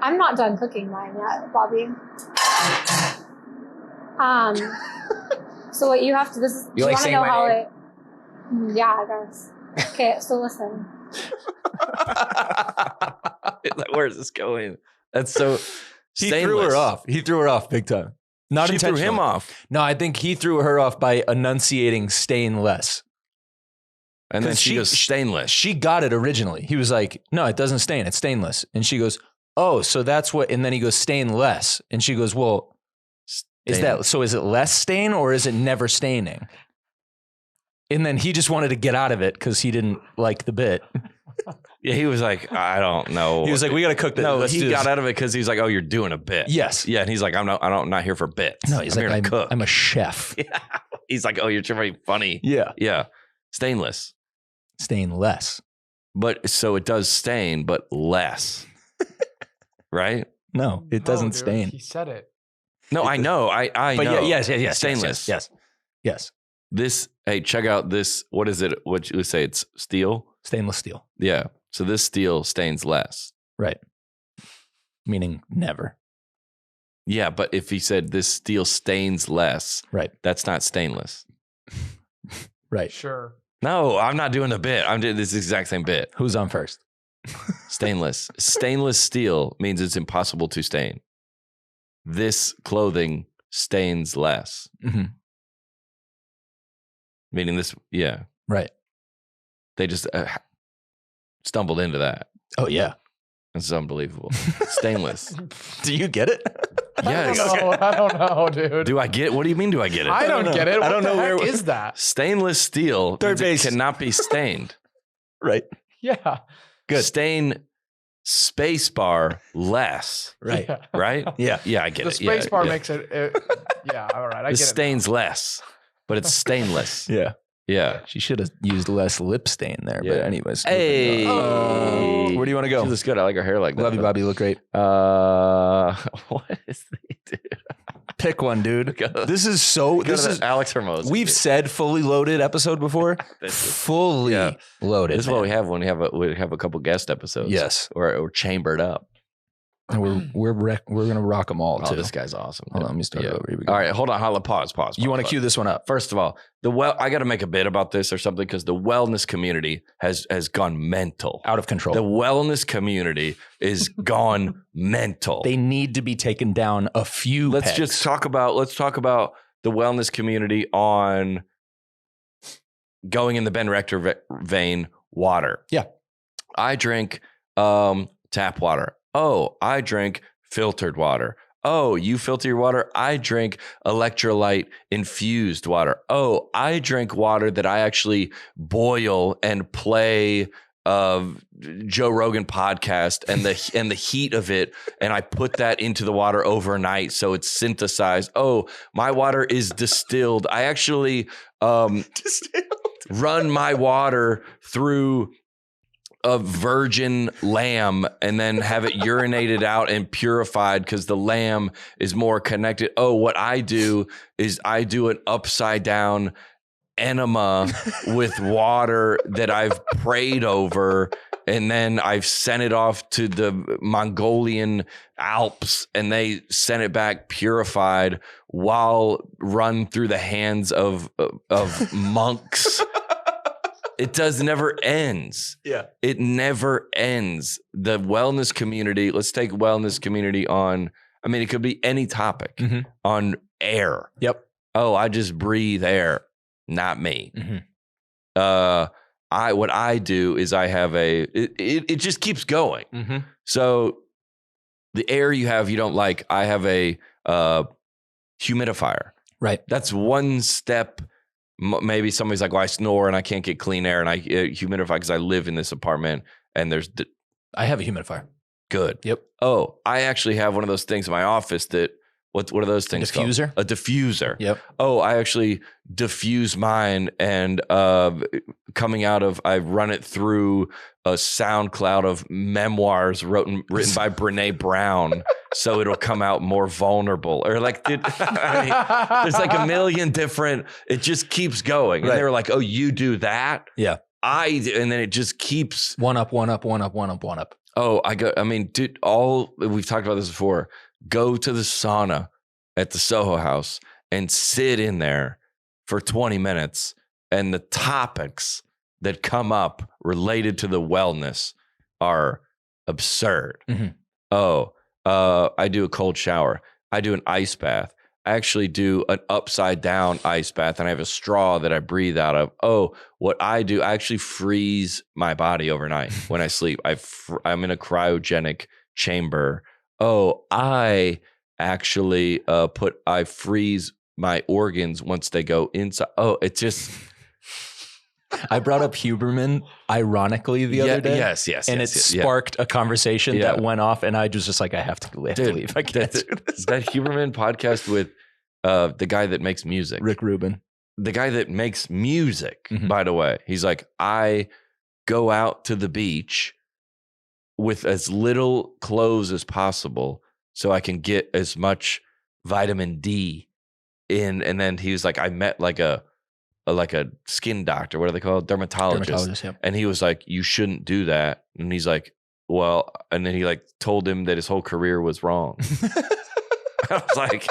I'm not done cooking mine yet, Bobby. So what you have to, this is,
You like
want to
saying
know
my
how
name?
it, yeah, I guess. Okay, so listen.
Where's this going? That's so
He threw her off. He threw her off big time. Not
She threw
intentionally.
him off.
No, I think he threw her off by enunciating stainless.
And then
'Cause
she goes stainless.
She got it originally. He was like, no, it doesn't stain. It's stainless. And she goes, oh, so that's what, and then he goes stainless. And she goes, well, is it less stain or is it never staining? And then he just wanted to get out of it because he didn't like the bit.
Yeah, he was like, I don't know.
He was like, we got to cook this.
No,
Let's
he
do
got
this.
out of it because he's like, oh, you're doing a bit.
Yes.
Yeah, and he's like, I'm not here for bits.
No, he's
I'm
like,
here to cook.
I'm a chef.
Yeah. He's like, oh, you're trying to be funny.
Yeah.
Yeah. Stainless.
Stainless.
But so it does stain, but less. Right?
No, it doesn't
dude,
stain.
He said it.
No, I know. I
But
know.
yes.
Stainless.
Yes.
This, hey, check out this. What is it? What you would say? It's steel?
Stainless steel.
Yeah. So this steel stains less.
Right. Meaning never.
Yeah, but if he said this steel stains less,
Right.
that's not stainless.
Right.
Sure.
No, I'm not doing the bit. I'm doing this exact same bit.
Who's on first?
Stainless. Stainless steel means it's impossible to stain. This clothing stains less.
Mm-hmm.
Meaning this, yeah.
Right.
They just stumbled into that.
Oh, yeah.
It's unbelievable. Stainless.
Do you get it?
Yes.
I don't know, dude.
Do I get it? What do you mean, do I get it?
I don't
know.
get it.
I
What
don't
the
know
heck
where-
is that?
Stainless steel
Third
means
base.
it cannot be stained.
Right.
Yeah.
Good.
Stain space bar less.
Right.
Yeah.
Right?
Yeah.
Yeah, I get
The
it.
space
yeah,
bar
yeah.
makes it. Yeah. All right. I
It
get it.
stains less, but it's stainless.
Yeah.
Yeah.
She should have used less lip stain there.
Yeah.
But anyways.
Hey.
Oh.
Where do you want to go?
She looks good. I like her hair like that.
Love you, Bobby. You look great.
What is the dude?
Pick one, dude.
Go-
This is so.
Go to
This
the
is.
Alex Hermosa.
We've
dude.
said fully loaded episode before.
This is-
Fully
Yeah.
loaded.
This is what we have when we have a couple guest episodes.
Yes.
Or chambered up.
And we're gonna rock them all
Oh,
too.
this guy's awesome.
Hold on, let me start it over. Here we go.
All right, hold on. Hold on. Pause.
You want to cue this one up?
First of all, I got to make a bit about this or something because the wellness community has gone mental.
Out of control.
The wellness community is gone mental.
They need to be taken down a few.
Let's
pegs.
talk about the wellness community on going in the Ben Rector vein. Water.
Yeah.
I drink tap water. Oh, I drink filtered water. Oh, you filter your water? I drink electrolyte infused water. Oh, I drink water that I actually boil and play Joe Rogan podcast and the heat of it, and I put that into the water overnight so it's synthesized. Oh, my water is distilled. I actually run my water through a virgin lamb and then have it urinated out and purified because the lamb is more connected. Oh, what I do is I do an upside down enema with water that I've prayed over, and then I've sent it off to the Mongolian Alps and they sent it back purified while run through the hands of monks. It never ends.
Yeah.
It never ends. The wellness community, let's take wellness community on, I mean, it could be any topic on air.
Yep.
Oh, I just breathe air. Not me. What I do is I have it just keeps going. So the air you don't like, I have a humidifier.
Right.
That's one step. Maybe somebody's like, well, I snore and I can't get clean air, and I humidify because I live in this apartment and
I have a humidifier.
Good.
Yep.
Oh, I actually have one of those things in my office that what are those things
diffuser?
called? A diffuser.
Yep.
Oh, I actually diffuse mine, and coming out of, I run it through a SoundCloud of memoirs written by Brene Brown, so it'll come out more vulnerable. Or like, there's like a million different. It just keeps going, and they were like, "Oh, you do that?"
Yeah.
And then it just keeps
one up.
Oh, dude, we've talked about this before. Go to the sauna at the Soho House and sit in there for 20 minutes. And the topics that come up related to the wellness are absurd. I do a cold shower. I do an ice bath. I actually do an upside down ice bath, and I have a straw that I breathe out of. Oh, what I do, I actually freeze my body overnight when I sleep. I'm in a cryogenic chamber. Oh, I actually I freeze my organs once they go inside. Oh, it just.
I brought up Huberman ironically the other day.
Yes.
And it sparked a conversation that went off, and I was just like, I have to leave. I can't do this.
That Huberman podcast with the guy that makes music.
Rick Rubin.
The guy that makes music, by the way. He's like, I go out to the beach with as little clothes as possible so I can get as much vitamin D in. And then he was like, I met like a skin doctor. What are they called? Dermatologist.
Yep.
And he was like, you shouldn't do that. And he's like, well, and then he like told him that his whole career was wrong. I was like,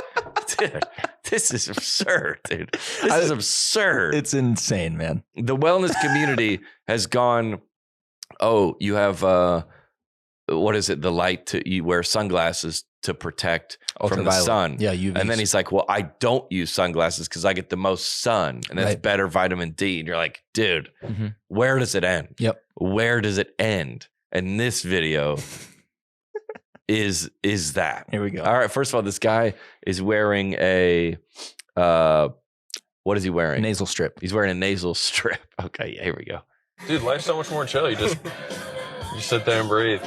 dude, this is absurd, dude. This is absurd.
It's insane, man.
The wellness community has gone, oh, you have, what is it? The light you wear sunglasses to protect from the sun.
Yeah, UVs.
And then he's like, well, I don't use sunglasses because I get the most sun, and that's better vitamin D. And you're like, dude, where does it end?
Yep.
Where does it end? And this video is that.
Here we go.
All right. First of all, this guy is wearing a, what is he wearing?
Nasal strip.
He's wearing a nasal strip. Okay. Yeah, here we go.
Dude, life's so much more chill. You just sit there and breathe.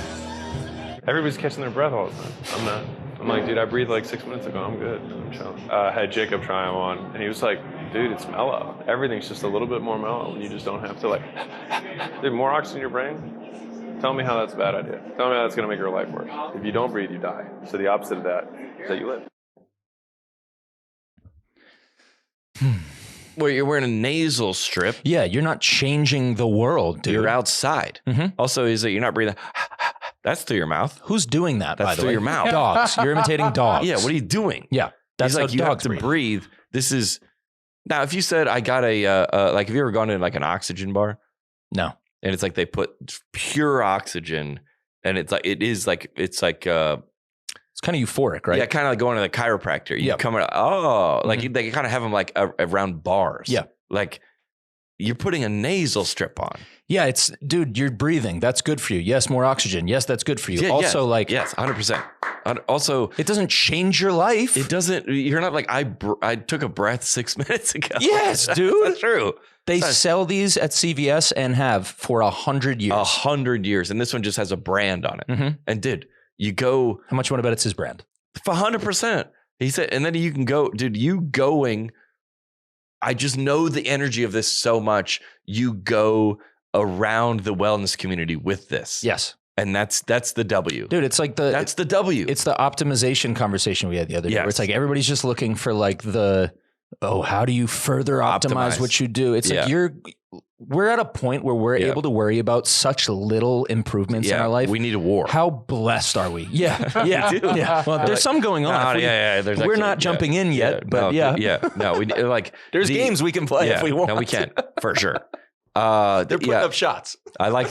Everybody's catching their breath all the time. I'm not. I'm like, dude, I breathed like 6 minutes ago. I'm good. I'm chilling. I had Jacob try them on, and he was like, dude, it's mellow. Everything's just a little bit more mellow, and you just don't have to like, dude, more oxygen in your brain? Tell me how that's a bad idea. Tell me how that's going to make your life worse. If you don't breathe, you die. So the opposite of that is that you live.
Well, you're wearing a nasal strip.
Yeah, you're not changing the world, dude.
You're outside. Also, is that you're not breathing. That's through your mouth.
Who's doing that,
That's
by the
through
way?
your mouth.
Dogs. You're imitating dogs.
Yeah, what are you doing?
Yeah, that's
He's
how
like, you have
dogs
to breathe. This is, now if you said I got like, have you ever gone to like an oxygen bar?
No.
And it's like they put pure oxygen, and it's like, it's like,
it's kind of euphoric, right?
Yeah, kind of like going to the chiropractor. You come out, like they kind of have them like around bars.
Yeah.
Like you're putting a nasal strip on.
Yeah, dude, you're breathing. That's good for you. Yes, more oxygen. Yes, that's good for you.
Yeah,
also,
yes, 100%. Also,
it doesn't change your life.
It doesn't. You're not like I took a breath 6 minutes ago.
Yes, dude.
That's true.
They sell these at CVS and have for 100 years.
100 years, and this one just has a brand on it.
Mm-hmm.
And dude, you go.
How much you want to bet it's his brand?
For 100%. He said, and then you can go, dude. You going. I just know the energy of this so much. You go around the wellness community with this.
Yes.
And that's the W.
Dude, it's like
that's the W.
It's the optimization conversation we had the other day.
Yes.
Where it's like everybody's just looking for like how do you further optimize what you do? It's like we're at a point where we're able to worry about such little improvements in our life.
We need a war.
How blessed are we? Yeah. Yeah.
We do.
Yeah. Well, there's some going on. We're not jumping in yet, but
No, we like
there's games we can play if we want.
No, we can for sure.
They're putting up shots.
I like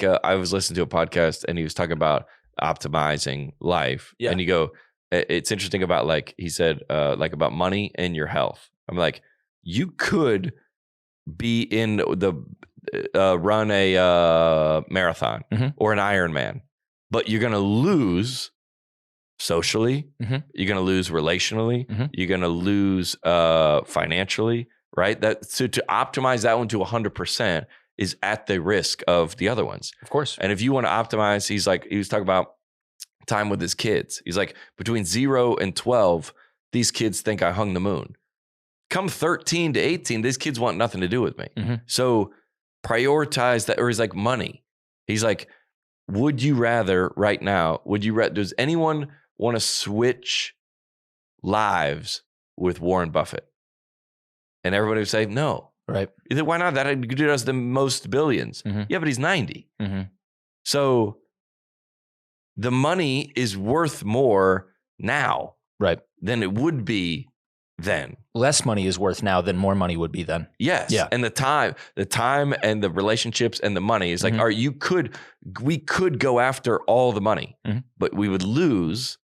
I was listening to a podcast and he was talking about optimizing life. Yeah. And you go, it's interesting about like, he said, like about money and your health. I'm like, you could be in run a marathon or an Ironman, but you're going to lose socially. You're going to lose relationally. You're going to lose financially. Right. So to optimize that one to 100% is at the risk of the other ones.
Of course.
And if you want to optimize, he was talking about time with his kids. He's like, between 0 and 12, these kids think I hung the moon. Come 13 to 18, these kids want nothing to do with me. So prioritize that. Or he's like, money. He's like, would you rather right now, does anyone want to switch lives with Warren Buffett? And everybody would say, no.
Right.
Why not? That dude has the most billions. Yeah, but he's 90. So the money is worth more now than it would be then.
Less money is worth now than more money would be then.
Yes. Yeah. And the time and the relationships and the money is like, all right, we could go after all the money, but we would lose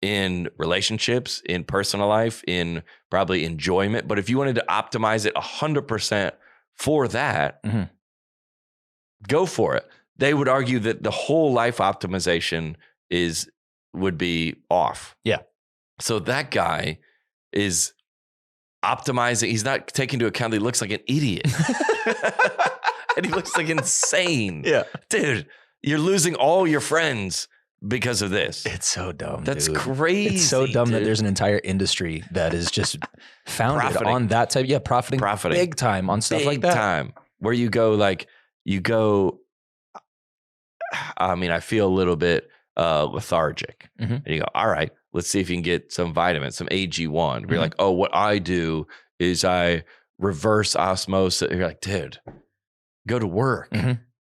in relationships, in personal life, in probably enjoyment. But if you wanted to optimize it 100% for that, go for it. They would argue that the whole life optimization would be off.
Yeah.
So that guy is optimizing. He's not taking into account that he looks like an idiot. And he looks like insane.
Yeah.
Dude, you're losing all your friends because of this.
It's so dumb.
That's crazy.
It's so dumb that there's an entire industry that is just founded on that type. Yeah, profiting big time on stuff like that. Big time. Where you go, I mean, I feel a little bit lethargic. And you go, all right, let's see if you can get some vitamins, some AG1. You're like, oh, what I do is I reverse osmosis. You're like, dude, go to work.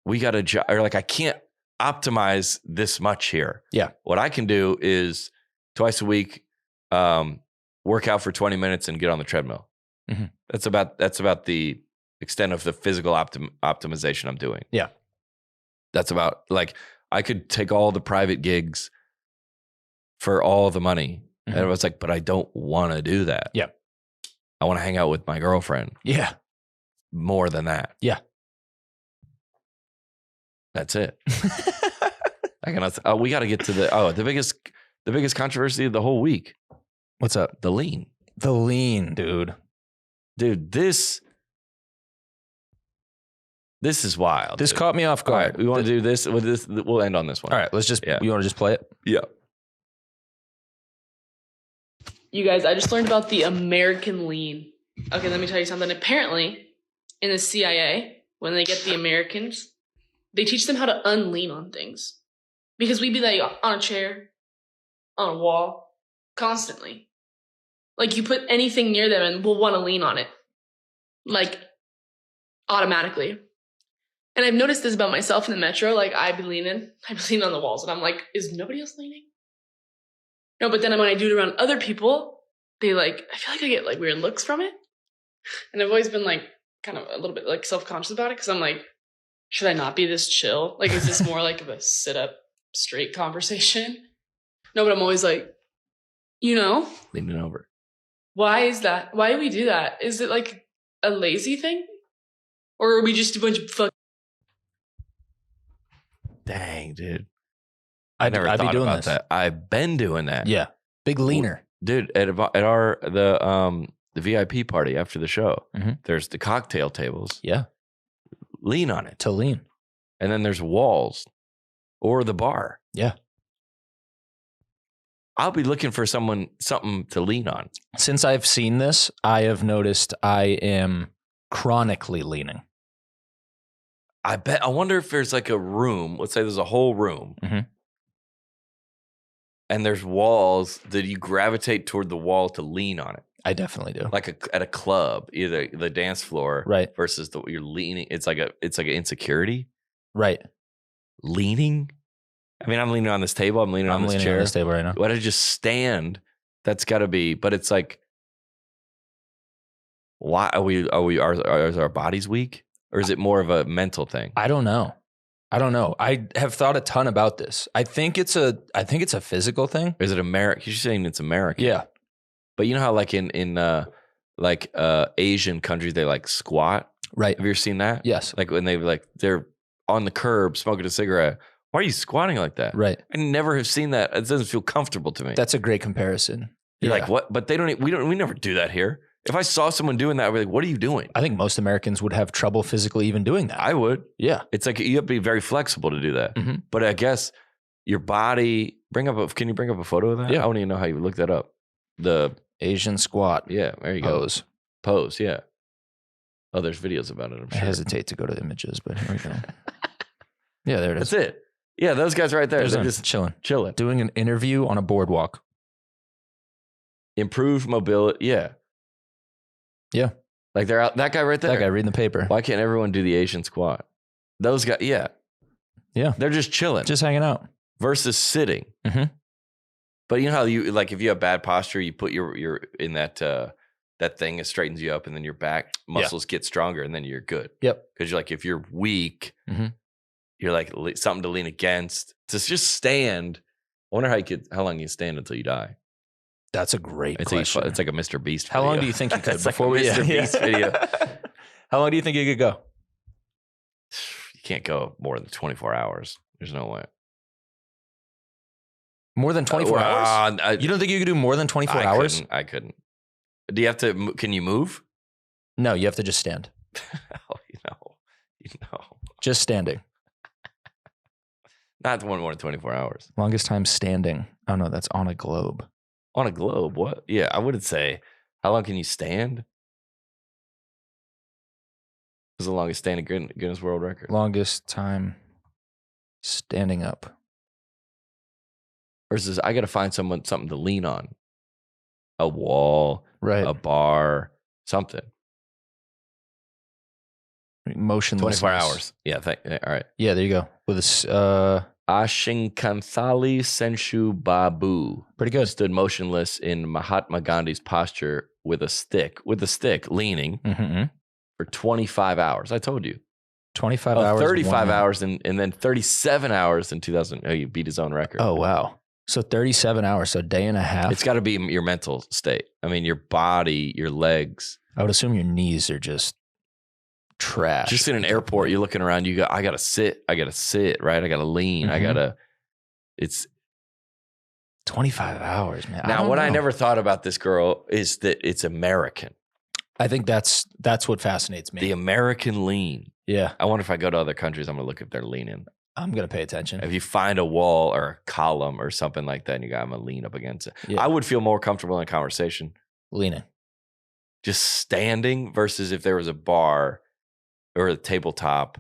We got a job. Or like, I can't optimize this much here. Yeah.
What I can do is twice a week, work out for 20 minutes and get on the treadmill. That's about the extent of the physical optimization I'm doing.
Yeah.
That's about like, I could take all the private gigs for all the money. And I was like, but I don't want to do that.
Yeah.
I want to hang out with my girlfriend.
Yeah.
More than that.
Yeah.
That's it. We got to get to the biggest controversy of the whole week.
What's up?
The lean.
The lean, dude.
Dude, this is wild.
This
dude.
caught me off guard.
All right, we want to do this. We'll end on this one.
All right, let's just. You want to just play it?
Yeah.
You guys, I just learned about the American lean. Okay, let me tell you something. Apparently, in the CIA, when they get the Americans, they teach them how to unlean on things. Because we'd be like on a chair, on a wall, constantly. Like you put anything near them and we'll want to lean on it. Like automatically. And I've noticed this about myself in the metro. Like I'd be leaning on the walls and I'm like, is nobody else leaning? No, but then when I do it around other people, I feel like I get like weird looks from it. And I've always been like kind of a little bit like self-conscious about it. Cause I'm like, should I not be this chill? Like, is this more like of a sit up straight conversation? No, but I'm always like,
leaning over.
Why is that? Why do we do that? Is it like a lazy thing? Or are we just a bunch of
Dang, dude. I never
I'd
thought
be doing
about
this.
that. I've been doing that.
Yeah. Big leaner.
Dude, at the VIP party after the show, there's the cocktail tables.
Yeah.
Lean on it.
To lean.
And then there's walls or the bar.
Yeah.
I'll be looking for something to lean on.
Since I've seen this, I have noticed I am chronically leaning.
I wonder if there's like a room. Let's say there's a whole room. And there's walls that you gravitate toward the wall to lean on it.
I definitely do.
Like at a club, either the dance floor,
right,
versus you're leaning. It's like an insecurity,
right?
Leaning. I mean, I'm leaning on this table. I'm leaning on this chair.
On this table right now.
Why did I just stand? That's got to be. But it's like, why are our bodies weak, or is it more of a mental thing?
I don't know. I have thought a ton about this. I think it's a physical thing.
Is it American? You're saying it's American.
Yeah.
But you know how like in Asian countries they like squat?
Right.
Have you ever seen that?
Yes.
Like when they're on the curb smoking a cigarette. Why are you squatting like that?
Right.
I never have seen that. It doesn't feel comfortable to me.
That's a great comparison.
You're like, what? But we never do that here. If I saw someone doing that, I'd be like, what are you doing?
I think most Americans would have trouble physically even doing that.
I would.
Yeah.
It's like you have to be very flexible to do that. But I guess your body, can you bring up a photo of that?
Yeah.
I don't even know how you look that up. The
Asian squat.
Yeah, there you
pose.
go. Pose, yeah. Oh, there's videos about it, I'm sure.
I hesitate to go to images, but here we go. Yeah, there it is.
That's it. Yeah, those guys right there.
They're
They're just
chilling.
Doing
an interview on a boardwalk.
Improved mobility. Yeah.
Yeah.
Like they're out. That guy right there.
That guy reading the paper.
Why can't everyone do the Asian squat? Those guys, yeah.
Yeah.
They're just chilling.
Just hanging out.
Versus sitting. But you know how if you have bad posture, you put your in that thing, it straightens you up, and then your back muscles get stronger, and then you're good.
Yep.
Because you're like, if you're weak, you're like something to lean against. To just stand. I wonder how long you stand until you die.
That's a great question.
It's like a Mr. Beast
video. How long do you think you could?
Before we Mr. Beast video.
How long do you think you could go?
You can't go more than 24 hours. There's no way.
More than 24 hours? You don't think you could do more than 24 hours?
I couldn't. Do you have to? Can you move?
No, you have to just stand.
You know.
Just standing.
Not more than 24 hours.
Longest time standing. Oh no, that's on a globe.
On a globe? What? Yeah, I wouldn't say. How long can you stand? What's the longest standing Guinness World Record?
Longest time standing up.
Versus, I got to find something to lean on. A wall,
right?
A bar, something.
Motionless.
24 hours. Yeah. All right.
Yeah, there you go. With this,
Ashinkanthali Senshu Babu.
Pretty good.
Stood motionless in Mahatma Gandhi's posture with a stick, leaning for 25 hours. I told you.
25 hours.
35 hours and then 37 hours in 2000. Oh, you beat his own record.
Oh, wow. So 37 hours, so a day and a half.
It's got to be your mental state. I mean, your body, your legs.
I would assume your knees are just trash.
Just in an airport, you're looking around, I got to sit, right? I got to lean. It's
25 hours, man.
Now, I never thought about this girl is that it's American.
I think that's what fascinates me.
The American lean.
Yeah.
I wonder if I go to other countries, I'm going to look if they're leaning.
I'm going to pay attention.
If you find a wall or a column or something like that and I'm going to lean up against it.
Yeah.
I would feel more comfortable in a conversation.
Leaning.
Just standing versus if there was a bar or a tabletop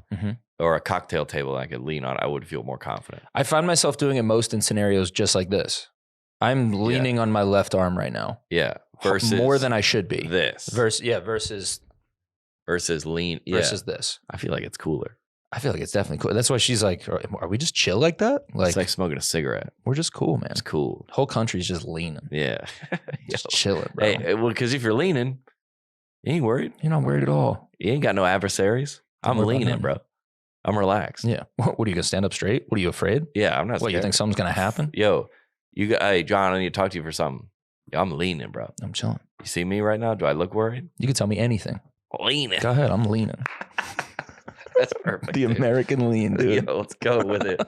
or a cocktail table I could lean on, I would feel more confident.
I find myself doing it most in scenarios just like this. I'm leaning on my left arm right now.
Yeah. Versus
more than I should be.
This.
Versus
lean. Yeah.
Versus this.
I feel like it's cooler.
I feel like it's definitely cool. That's why she's like, are we just chill like that?
It's like smoking a cigarette.
We're just cool, man.
It's cool.
Whole country's just leaning.
Yeah.
Just chilling, bro.
Hey, well, because if you're leaning, you ain't worried.
You're not worried at all.
You ain't got no adversaries. I'm leaning, bro. I'm relaxed.
Yeah. What are you going to stand up straight? What are you afraid?
Yeah, I'm not
What,
scared.
you think something's going to happen?
Yo, hey, John, I need to talk to you for something. Yo, I'm leaning, bro.
I'm chilling.
You see me right now? Do I look worried?
You can tell me anything.
Leaning.
Go ahead. I'm leaning.
That's perfect.
The
dude.
American lean, dude.
Yo, let's go with it.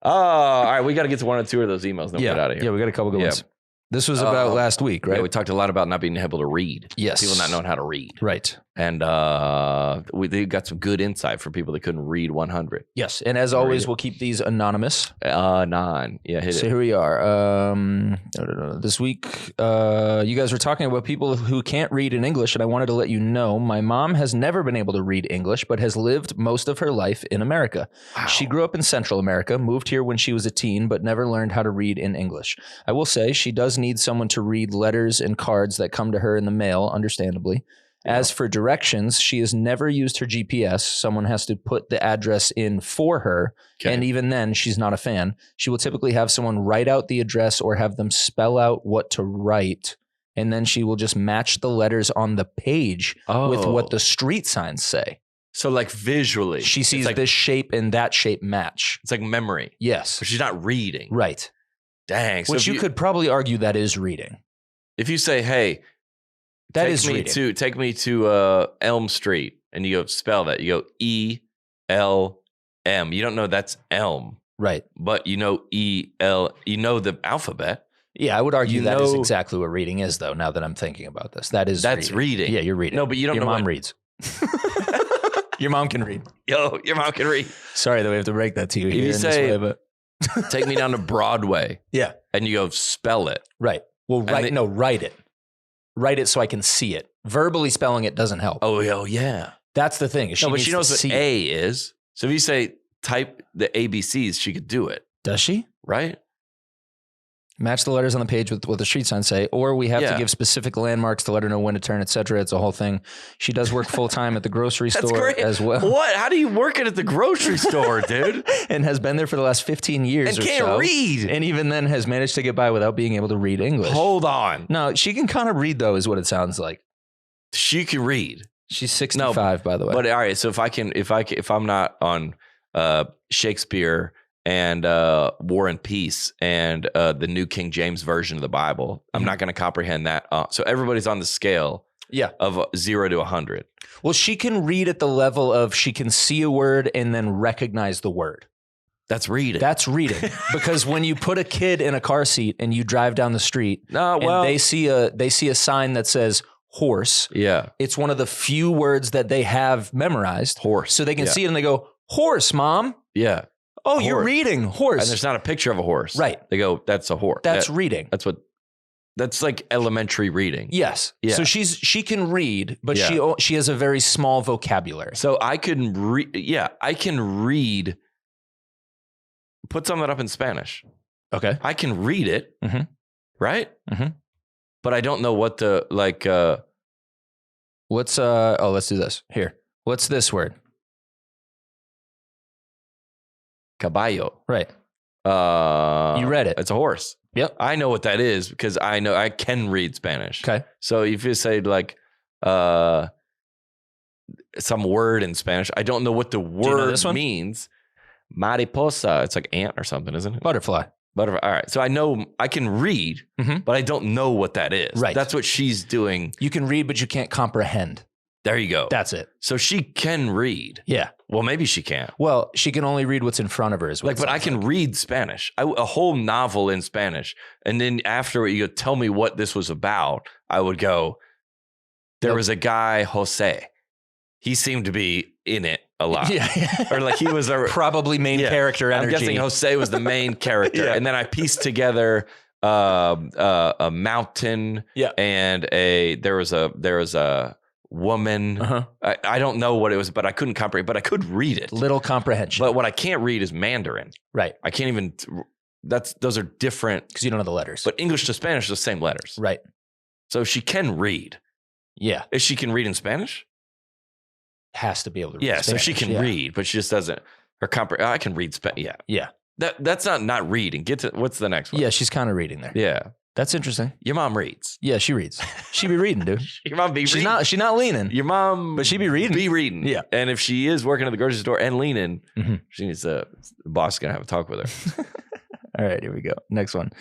All right, we got to get to one or two of those emails. Then we'll get out of here.
Yeah, we got a couple good
Yeah.
ones. This was about last week, right?
Yeah, we talked a lot about not being able to read.
Yes.
People not knowing how to read.
Right.
And they got some good insight for people that couldn't read 100.
Yes. And as always, we'll keep these anonymous.
9. Yeah, hit
So
it.
here we are. This week, you guys were talking about people who can't read in English, and I wanted to let you know my mom has never been able to read English, but has lived most of her life in America.
Wow.
She grew up in Central America, moved here when she was a teen, but never learned how to read in English. I will say she does need someone to read letters and cards that come to her in the mail, understandably. As for directions, she has never used her GPS. Someone has to put the address in for her.
Okay.
And even then, she's not a fan. She will typically have someone write out the address or have them spell out what to write. And then she will just match the letters on the page with what the street signs say.
So like visually.
She sees
like,
this shape and that shape match.
It's like memory.
Yes.
But she's not reading.
Right.
Dang. So
Which you could probably argue that is reading.
If you say, hey,
That
take
is
me
reading.
take me to Elm Street, and you go spell that. You go E-L-M. You don't know that's Elm,
Right.
but you know E-L. You know the alphabet.
Yeah, I would argue
You
that is
know-
exactly what reading is, though, now that I'm thinking about this. That's
reading.
Yeah, you're reading.
No, but you don't
Your
know
mom
what-
reads. Your mom can read.
Yo, your mom can read.
Sorry that we have to break that to you
If
here
you
in
say-
this way, but
Take me down to Broadway,
yeah,
and you go spell it.
right. Well, write it. Write it so I can see it. Verbally spelling it doesn't help.
Oh yeah.
That's the thing.
No, but she knows what
see
A is. So if you say type the ABCs, she could do it,
Does she?
right?
Match the letters on the page with what the street signs say, or we have to
Yeah.
give specific landmarks to let her know when to turn, etc. It's a whole thing. She does work full time at the grocery
That's
store
great.
as well,
What? How do you work it at the grocery store, dude?
and has been there for the last 15 years
And
or
can't
so.
read.
And even then has managed to get by without being able to read English.
Hold on.
No, she can kind of read though, is what it sounds like.
She can read.
She's 65, by the way.
But all right, so if I'm not on Shakespeare and War and Peace and the New King James Version of the Bible, I'm not going to comprehend that. So everybody's on the scale
Yeah.
of 0 to 100.
Well, she can read at the level of she can see a word and then recognize the word.
That's reading.
That's reading. Because when you put a kid in a car seat and you drive down the street
No, well,
and they see a sign that says horse,
yeah,
it's one of the few words that they have memorized.
horse.
So they can
Yeah.
see it and they go, horse, mom.
Yeah,
Oh, you're
Horse.
reading horse.
and there's not a picture of a horse.
Right.
They go, that's a horse.
That's reading.
That's like elementary reading.
Yes.
Yeah.
So she can read, but
Yeah.
she has a very small vocabulary.
So I can read. Yeah, I can read. Put something up in Spanish.
Okay.
I can read it,
Mhm.
right?
Mhm.
But I don't know what the like.
Let's do this. Here. What's this word?
Caballo.
Right.
You
read it.
It's a horse.
Yep.
I know what that is because I know I can read Spanish.
Okay.
So if you say like some word in Spanish, I don't know what the
you know
word
this one?
means. Mariposa. It's like ant or something, isn't it?
Butterfly.
Butterfly. All right. So I know I can read,
Mhm.
but I don't know what that is.
Right.
That's what she's doing.
You can read, but you can't comprehend.
There you go.
That's it.
So she can read.
Yeah.
Well, maybe she can't.
Well, she can only read what's in front of her. Is what
Like,
it
but I
sounds
can
like.
read Spanish. A whole novel in Spanish. And then after you go, tell me what this was about, I would go, there
Nope.
was a guy, Hóse. He seemed to be in it a lot.
Yeah.
Or like he was a
Probably main
Yeah.
character
I'm
energy.
guessing Hóse was the main character.
Yeah.
And then I pieced together a mountain
Yeah.
and there was a woman.
Uh-huh.
I don't know what it was, but I couldn't comprehend, but I could read it.
Little comprehension.
But what I can't read is Mandarin.
Right.
I can't even, those are different.
Because you don't know the letters.
But English to Spanish are the same letters.
right.
So she can read.
Yeah.
If she can read in Spanish?
Has to be able to read
Yeah, so
Spanish.
she can
Yeah.
read, but she just doesn't. I can read Spanish. Yeah.
Yeah.
That's not reading. Get to, what's the next one?
Yeah, she's kind of reading there.
Yeah.
That's interesting.
Your mom reads.
Yeah, she reads. She be reading, dude.
Your mom be
She's
reading.
not leaning.
Your mom.
But she be reading.
Be reading.
Yeah.
And if she is working at the grocery store and leaning,
Mhm.
she needs the boss is going to have a talk with her.
All right, here we go. Next one.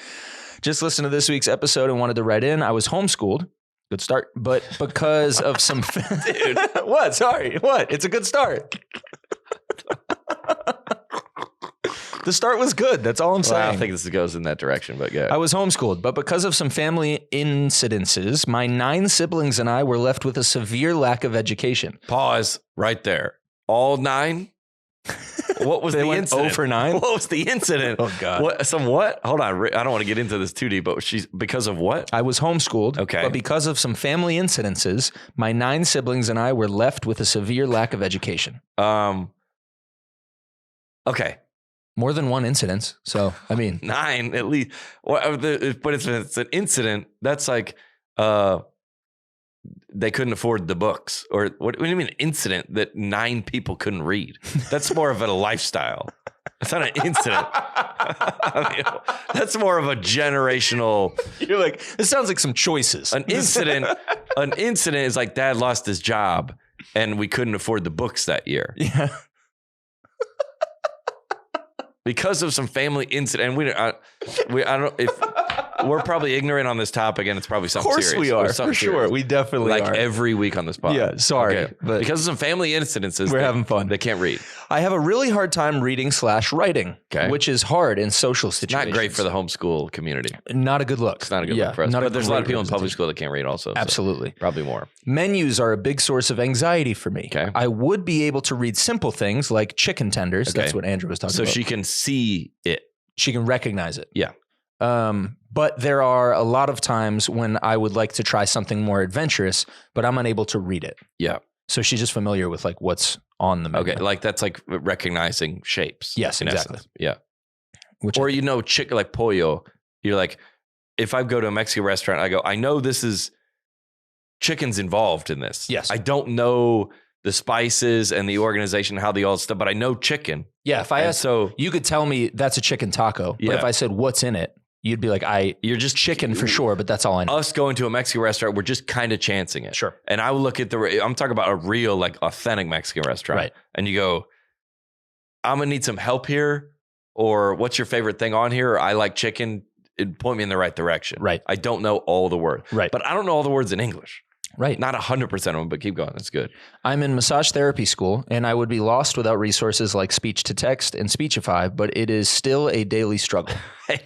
Just listened to this week's episode and wanted to write in. I was homeschooled. Good start. But because of some...
Dude.
What? Sorry. What? It's a good start. The start was good. That's all I'm saying.
I don't think this goes in that direction, but yeah.
I was homeschooled, but because of some family incidences, my 9 siblings and I were left with a severe lack of education.
Pause right there. All 9? What was the incident?
0 for 9?
What was the incident?
Oh, God.
What? Hold on. I don't want to get into this too deep, but because of what?
I was homeschooled,
okay.
But because of some family incidences, my 9 siblings and I were left with a severe lack of education.
Okay.
More than one incident. So, I mean.
9 at least. But it's an incident. That's like they couldn't afford the books. Or what do you mean incident that 9 people couldn't read? That's more of a lifestyle. It's not an incident. That's more of a generational.
You're like, this sounds like some choices.
An incident is like dad lost his job and we couldn't afford the books that year.
Yeah.
Because of some family incident, and I don't if we're probably ignorant on this topic, and it's probably something serious.
Of course we are, for sure. We definitely
like
are.
every week on this podcast.
Yeah, sorry,
but because of some family incidences,
we're having fun.
They can't read.
I have a really hard time reading/writing, which is hard in social situations.
Not great for the homeschool community.
Not a good look.
It's not a good look for us. But there's a lot of people in public school that can't read also.
Absolutely.
So probably more.
Menus are a big source of anxiety for me.
Okay.
I would be able to read simple things like chicken tenders. Okay. That's what Andrew was talking about.
So she can see it.
She can recognize it.
Yeah.
But there are a lot of times when I would like to try something more adventurous, but I'm unable to read it.
Yeah.
So she's just familiar with like what's on the menu.
Okay. Like that's like recognizing shapes.
Yes, exactly.
Essence. Yeah. Or chicken like pollo. You're like, if I go to a Mexican restaurant, I go, I know this is chicken's involved in this.
Yes.
I don't know the spices and the organization, how they all stuff, but I know chicken.
Yeah, if I asked, so you could tell me that's a chicken taco. But if I said what's in it, you'd be like, you're just chicken for sure, but that's all I know.
Us going to a Mexican restaurant, we're just kind of chancing it.
Sure.
And I would look at I'm talking about a real, like authentic Mexican restaurant.
Right.
And you go, I'm gonna need some help here, or what's your favorite thing on here? Or I like chicken. It'd point me in the right direction.
Right.
I don't know all the words.
Right.
But I don't know all the words in English.
Right.
Not 100% of them, but keep going. That's good.
I'm in massage therapy school, and I would be lost without resources like speech to text and Speechify, but it is still a daily struggle.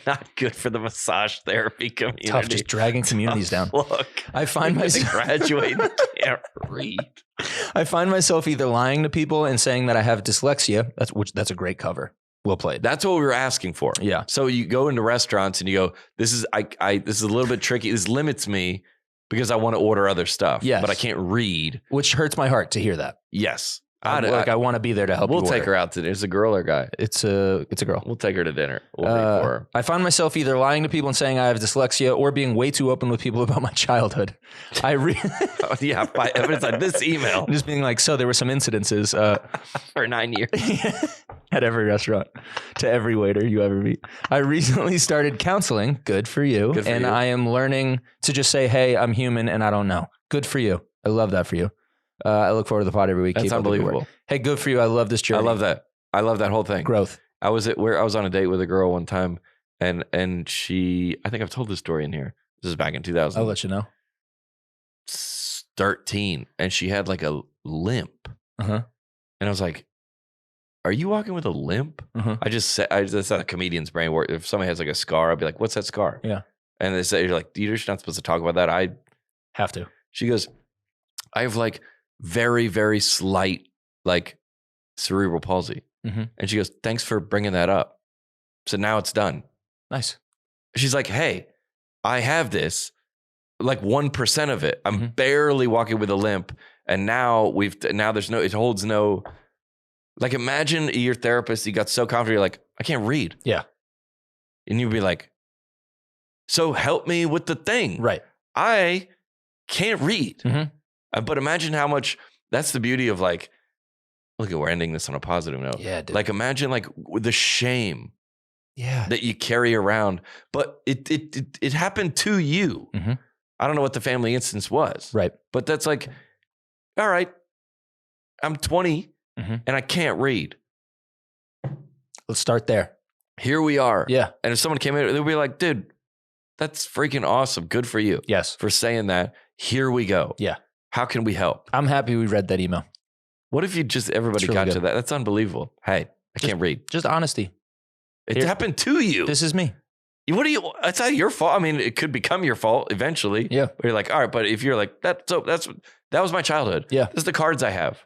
Not good for the massage therapy community.
Tough, just dragging communities down.
Look,
I find myself
graduating can't read.
I find myself either lying to people and saying that I have dyslexia. That's a great cover. Well played.
That's what we were asking for.
Yeah.
So you go into restaurants and you go, this is a little bit tricky. This limits me because I want to order other stuff.
Yes.
But I can't read.
Which hurts my heart to hear that.
Yes.
I want to be there to help.
We'll take her out to dinner. It's a girl or guy?
It's a girl.
We'll take her to dinner. We'll pay for her.
I find myself either lying to people and saying I have dyslexia or being way too open with people about my childhood.
By evidence on this email.
Just being like, so there were some incidences
for 9 years
at every restaurant to every waiter you ever meet. I recently started counseling. Good for you. I am learning to just say, hey, I'm human and I don't know. Good for you. I love that for you. I look forward to the pod every week.
That's unbelievable.
Hey, good for you. I love this journey.
I love that. I love that whole thing.
Growth.
I was on a date with a girl one time, and she, I think I've told this story in here. This is back in 2000.
I'll let you know.
13, and she had like a limp.
Uh-huh.
And I was like, "Are you walking with a limp?"
Uh-huh.
That's not a comedian's brain. Where if somebody has like a scar, I'd be like, "What's that scar?"
Yeah.
And they say, "You're like, you're not supposed to talk about that." I
have to.
She goes, "I have like very, very slight like cerebral palsy."
Mm-hmm.
And she goes, "Thanks for bringing that up." So now it's done.
Nice. She's
She's like, "Hey, I have this, like 1% of it. I'm barely walking with a limp, and now there's no. It holds no. Like, imagine your therapist. You got so confident, you're like, I can't read.
Yeah.
And you'd be like, so help me with the thing.
Right.
I can't read.
Mm-hmm.
But imagine how much. That's the beauty of like. Look, we're ending this on a positive note.
Yeah, dude.
Like, imagine like the shame.
Yeah.
That you carry around, but it happened to you.
Mm-hmm.
I don't know what the family instance was.
Right.
But that's like, all right, I'm 20 and I can't read.
Let's start there.
Here we are.
Yeah.
And if someone came in, they'd be like, dude, that's freaking awesome. Good for you.
Yes.
For saying that. Here we go.
Yeah.
How can we help?
I'm happy we read that email.
What if you just, everybody
It's really
got
good.
to that? That's unbelievable. Hey, I can't read.
Just honesty.
It happened to you.
This is me.
It's not your fault. I mean, it could become your fault eventually.
Yeah.
Where you're like, all right, but if you're like, that was my childhood.
Yeah.
This is the cards I have.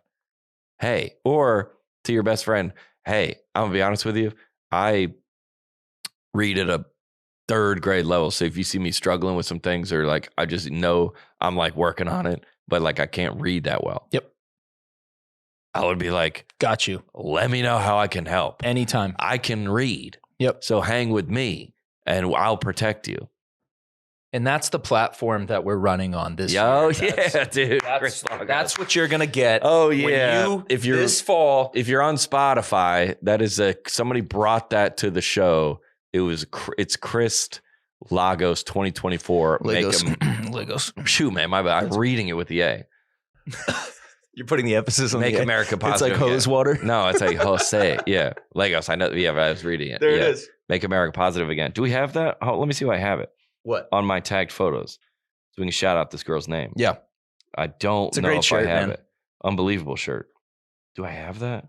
Hey, or to your best friend, hey, I'm gonna be honest with you. I read at a 3rd grade level. So if you see me struggling with some things, or like, I just know I'm like working on it, but like I can't read that well.
Yep.
I would be like,
got you.
Let me know how I can help.
Anytime.
I can read.
Yep.
So hang with me and I'll protect you.
And that's the platform that we're running on this year.
Oh, yeah, dude.
That's what you're going to get.
Oh, yeah.
If you're this fall.
If you're on Spotify, that is somebody brought that to the show. It's Crist Lagos 2024.
Lagos.
Shoot, man, my bad. I'm reading it with the A.
You're putting the emphasis on
Make
the
America
It's
positive.
like hose water.
No, it's like Hóse. Yeah. Lagos. I know. Yeah, but I was reading it.
There
yeah.
it is.
Make America positive again. Do we have that? Oh, let me see if I have it.
What?
On my tagged photos. So we can shout out this girl's name.
Yeah.
I don't know
great
if
shirt,
I have
man.
it. Unbelievable shirt. Do I have that?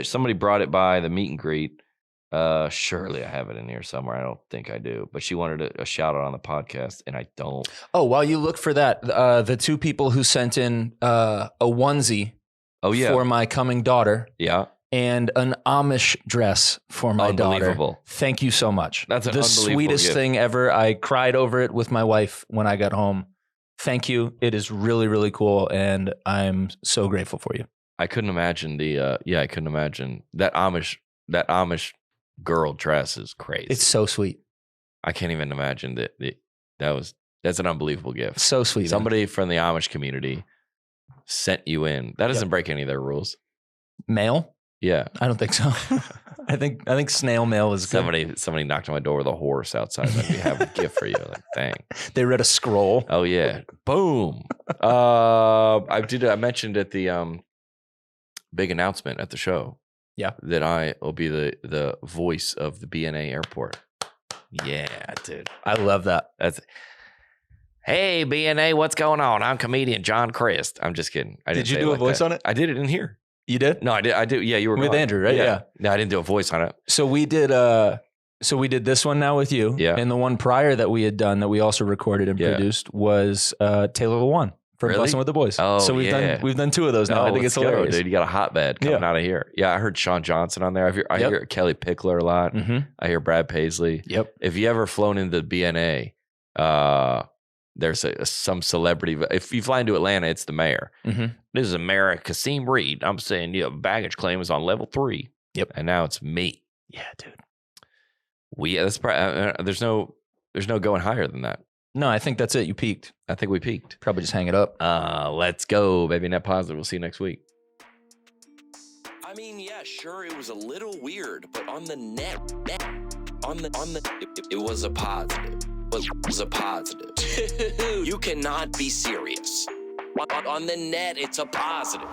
Somebody brought it by the meet and greet. Surely I have it in here somewhere. I don't think I do. But she wanted a shout out on the podcast, and I don't.
Oh, while you look for that, the 2 people who sent in a onesie for my coming daughter.
Yeah.
And an Amish dress for my daughter. Thank you so much.
That's an
the
unbelievable
sweetest
gift.
thing ever. I cried over it with my wife when I got home. Thank you. It is really, really cool, and I'm so grateful for you.
I couldn't imagine I couldn't imagine that Amish girl dress is crazy.
It's so sweet.
I can't even imagine that's an unbelievable gift.
So sweet.
Somebody from the Amish community sent you in. That doesn't break any of their rules.
Mail?
Yeah.
I don't think so. I think snail mail is good.
Somebody knocked on my door with a horse outside. Like, we have a gift for you. Like, dang.
They read a scroll.
Oh yeah. Boom. I mentioned at the big announcement at the show.
Yeah.
That I will be the voice of the BNA airport. Yeah, dude.
I love that.
Hey BNA, what's going on? I'm comedian John Crist. I'm just kidding.
Did you do a voice on it?
I did it in here.
You did?
No, I did. I do. Yeah, you were
with
gone.
Andrew, right? Yeah.
No, I didn't do a voice on it.
So we did. So we did this one now with you.
Yeah.
And the one prior that we had done that we also recorded and produced was Taylor Lewan from
Really?
Bussin' with the Boys.
Oh,
so we've done 2 of those now. I think it's hilarious.
Dude, you got a hotbed coming out of here. Yeah, I heard Sean Johnson on there. I hear Kelly Pickler a lot.
Mm-hmm.
I hear Brad Paisley.
Yep.
If you ever flown into the BNA, there's some celebrity. If you fly into Atlanta, it's the mayor.
Mm-hmm.
This is Mayor Kasim Reed. I'm saying, baggage claim is on level 3.
Yep.
And now it's me.
Yeah, dude.
That's probably, there's no going higher than that.
No, I think that's it. You peaked.
I think we peaked.
Probably just hang it up.
Let's go, baby. Net positive. We'll see you next week.
I mean, yeah, sure, it was a little weird, but on the net, it was a positive. It was a positive. You cannot be serious. On the net, it's a positive.